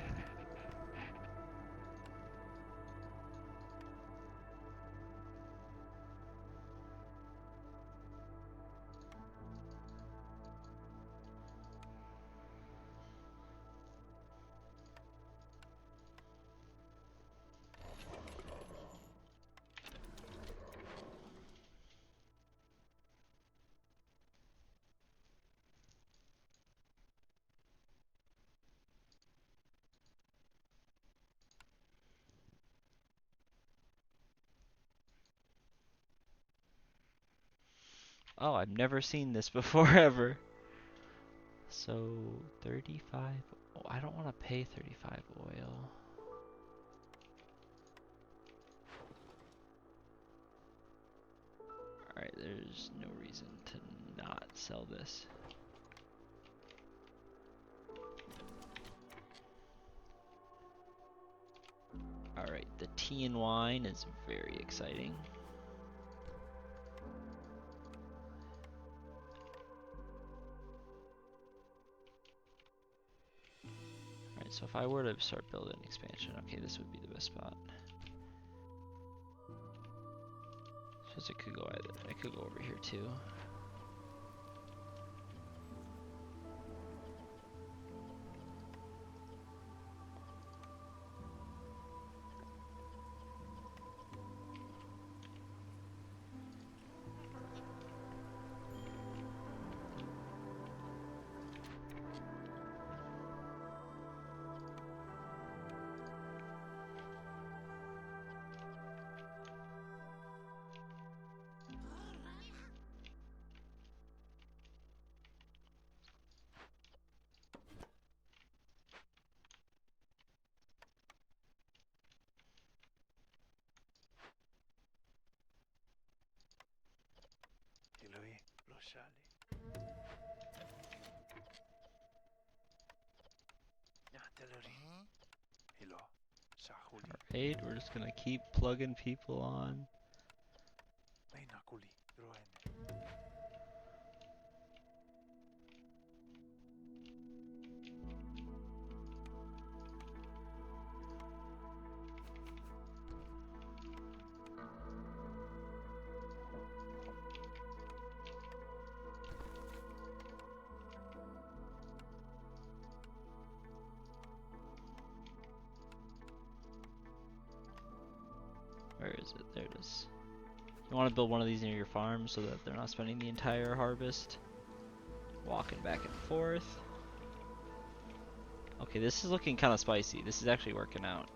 Oh, I've never seen this before ever. So 35. Oh, I don't want to pay 35 oil. Alright, there's no reason to not sell this. Alright, the tea and wine is very exciting. Alright, so if I were to start building expansion, okay, this would be the best spot. Because it could go over here too. Alright, we're just gonna keep plugging people on. Where is it? There it is. You want to build one of these near your farm so that they're not spending the entire harvest walking back and forth. Okay, this is looking kind of spicy. This is actually working out.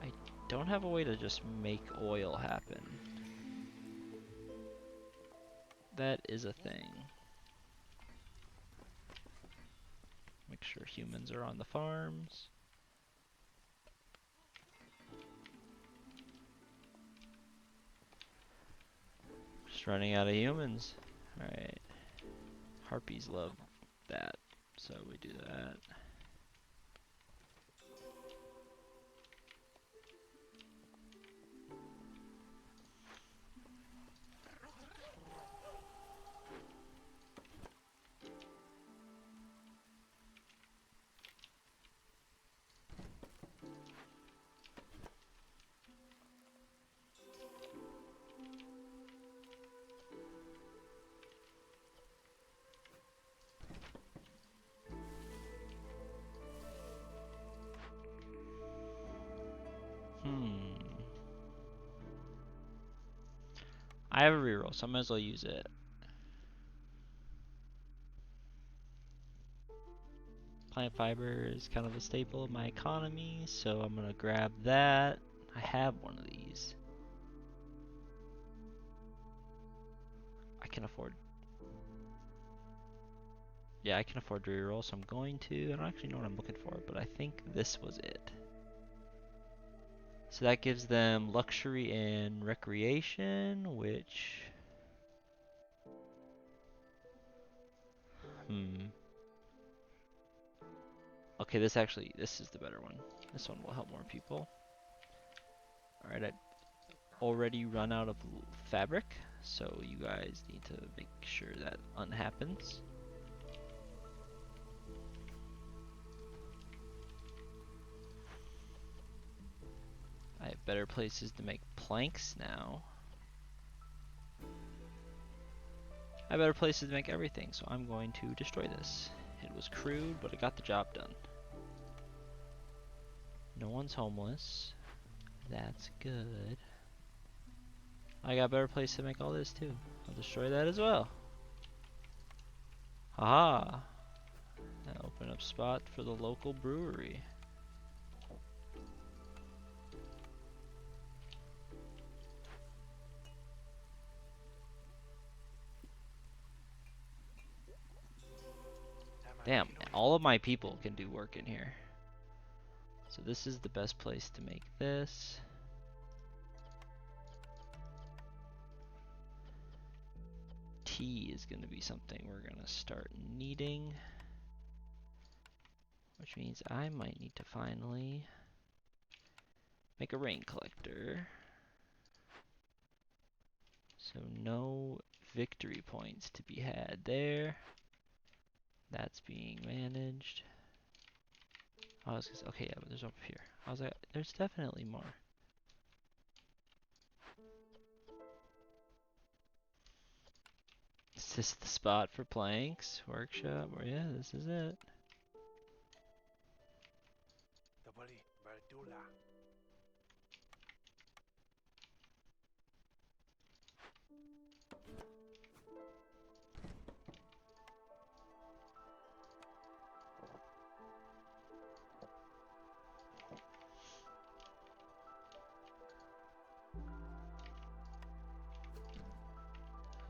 I don't have a way to just make oil happen. That is a thing. Make sure humans are on the farms. Just running out of humans. Alright. Harpies love that, so we do that. I have a reroll, so I might as well use it. Plant fiber is kind of a staple of my economy, so I'm gonna grab that. I have one of these. I can afford. Yeah, I can afford to reroll, so I'm going to. I don't actually know what I'm looking for, but I think this was it. So that gives them luxury and recreation, which... Okay, this is the better one. This one will help more people. Alright, I already run out of fabric, so you guys need to make sure that unhappens. I have better places to make planks now. I have better places to make everything, so I'm going to destroy this. It was crude, but it got the job done. No one's homeless. That's good. I got a better place to make all this too. I'll destroy that as well. Haha! And open up spot for the local brewery. Damn, all of my people can do work in here. So this is the best place to make this. Tea is going to be something we're going to start needing. Which means I might need to finally make a rain collector. So no victory points to be had there. That's being managed. I was gonna, okay, yeah, but there's over here. I was like, there's definitely more. Is this the spot for planks? Workshop? Or yeah, this is it.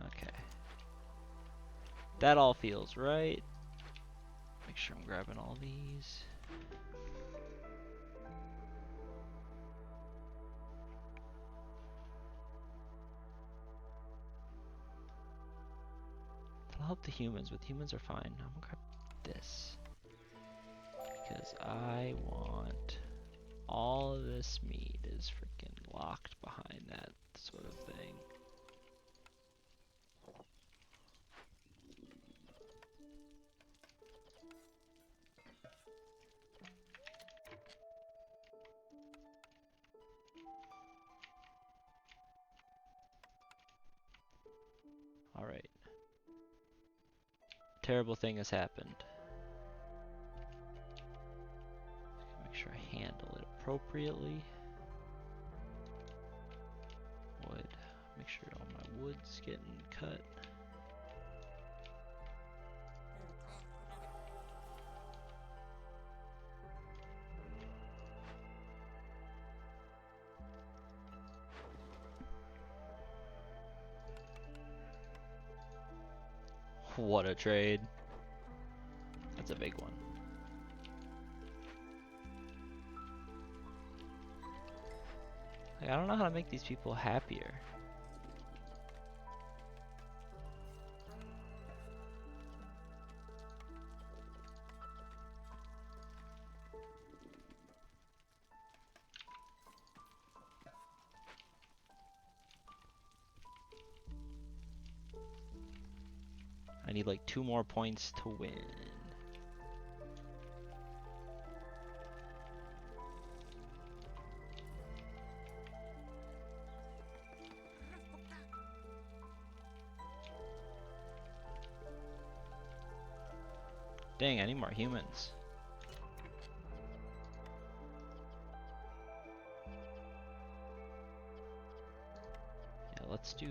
Okay. That all feels right. Make sure I'm grabbing all these. I'll help the humans, but humans are fine. I'm gonna grab this. Because I want all of this meat is freaking locked behind that sort of thing. Alright. Terrible thing has happened. Make sure I handle it appropriately. Wood. Make sure all my wood's getting cut. What a trade. That's a big one. Like, I don't know how to make these people happier. I need like 2 more points to win. Dang, I need more humans. Yeah, let's do...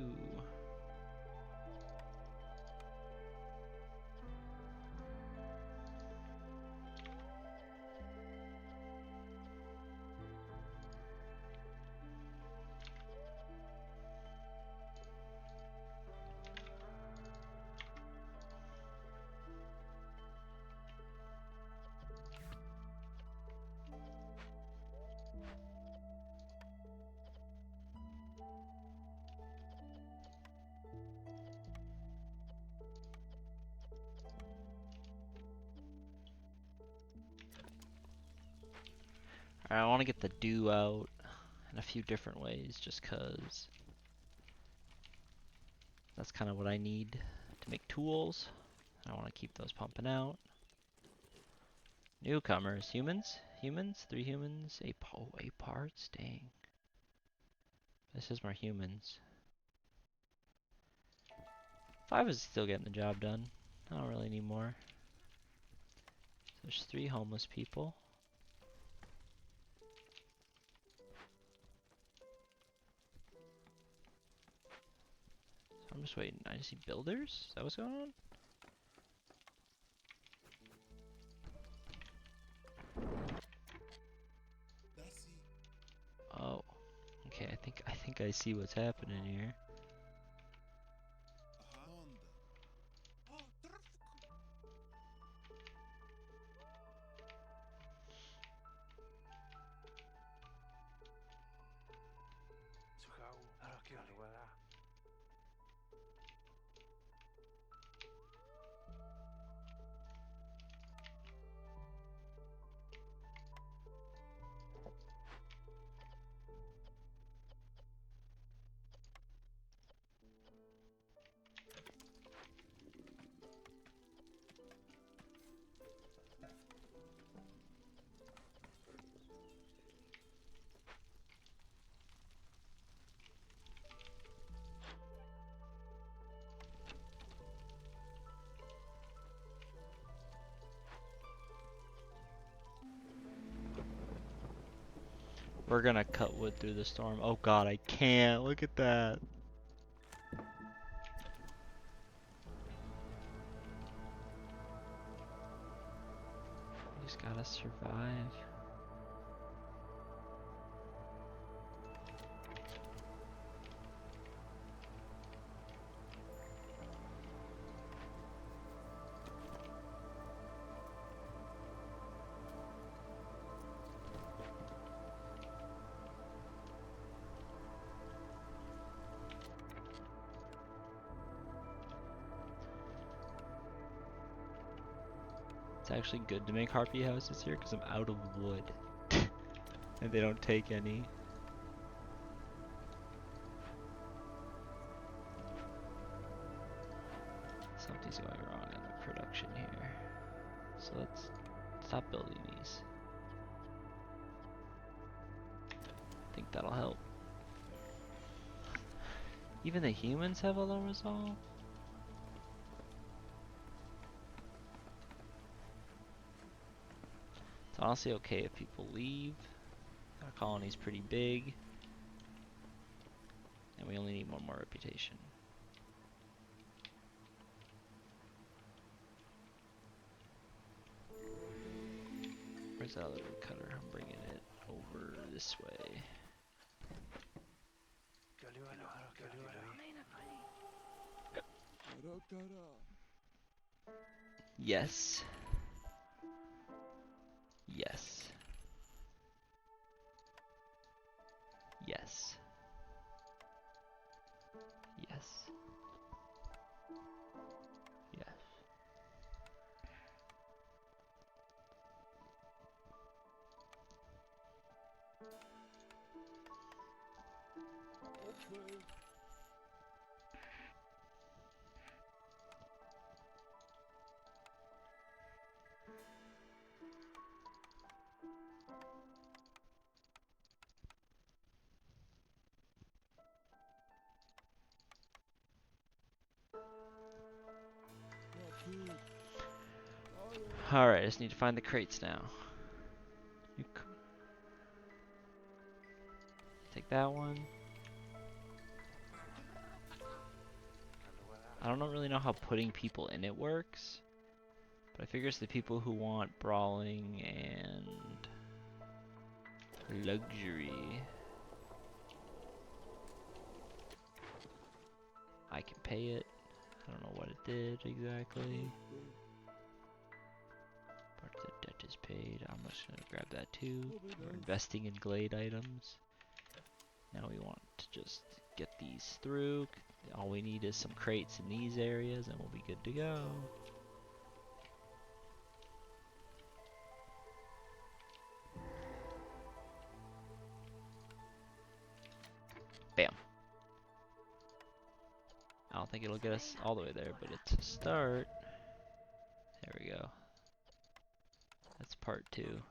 I want to get the dew out in a few different ways, just cause that's kind of what I need to make tools. I want to keep those pumping out. Newcomers, humans, 3 humans, 8 parts, dang. This is more humans. 5 is still getting the job done. I don't really need more. There's 3 homeless people. I'm just waiting. I just see builders? Is that what's going on? Oh. Okay, I think I see what's happening here. We're gonna cut wood through the storm. Oh god, I can't. Look at that. We just gotta survive. It's actually good to make harpy houses here because I'm out of wood. And they don't take any. Something's going wrong in the production here. So let's stop building these. I think that'll help. Even the humans have a low resolve? It's honestly okay if people leave. Our colony's pretty big. And we only need one more reputation. Where's that other woodcutter? I'm bringing it over this way. Yes. Yes. Yes. Yes. Yes. Alright, I just need to find the crates now. Take that one. I don't really know how putting people in it works, but I figure it's the people who want brawling and luxury. I can pay it. I don't know what it did exactly. Part of the debt is paid. I'm just gonna grab that too. We're investing in glade items. Now we want to just get these through. All we need is some crates in these areas and we'll be good to go. Bam. I don't think it'll get us all the way there, but it's a start. There we go. That's part 2.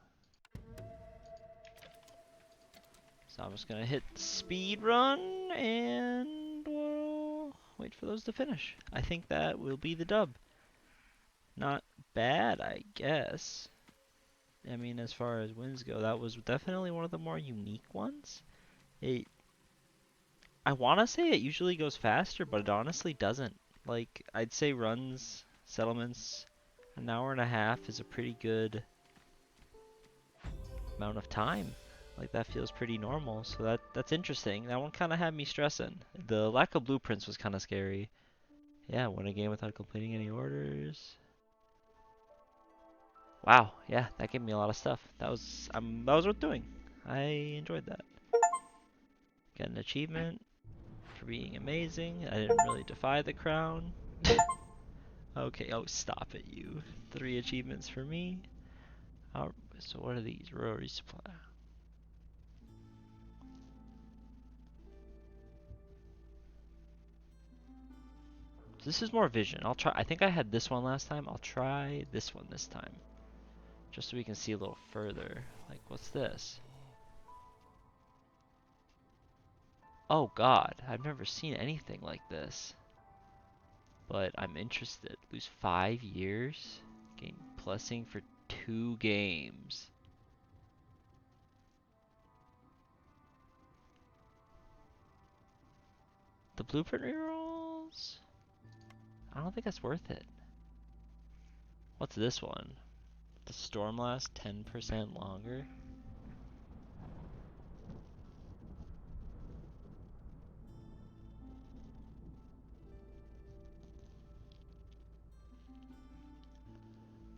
So I'm just gonna hit speed run and we'll wait for those to finish. I think that will be the dub. Not bad, I guess. I mean, as far as wins go, that was definitely one of the more unique ones. I want to say it usually goes faster, but it honestly doesn't. Like, I'd say runs, settlements, an hour and a half is a pretty good amount of time. Like, that feels pretty normal, so that's interesting. That one kind of had me stressing. The lack of blueprints was kind of scary. Yeah, win a game without completing any orders. Wow, yeah, that gave me a lot of stuff. That was worth doing. I enjoyed that. Get an achievement for being amazing. I didn't really defy the crown. Okay, oh stop it, you. 3 achievements for me. So what are these? Rural resupply. This is more vision. I'll try. I think I had this one last time. I'll try this one this time. Just so we can see a little further. Like, what's this? Oh god, I've never seen anything like this. But I'm interested. Lose 5 years? Gain plussing for 2 games. The blueprint rerolls? I don't think that's worth it. What's this one? The storm lasts 10% longer?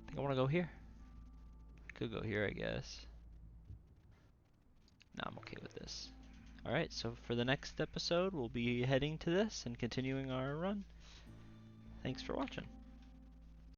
I think I want to go here. Could go here, I guess. No, I'm okay with this. Alright, so for the next episode, we'll be heading to this and continuing our run. Thanks for watching.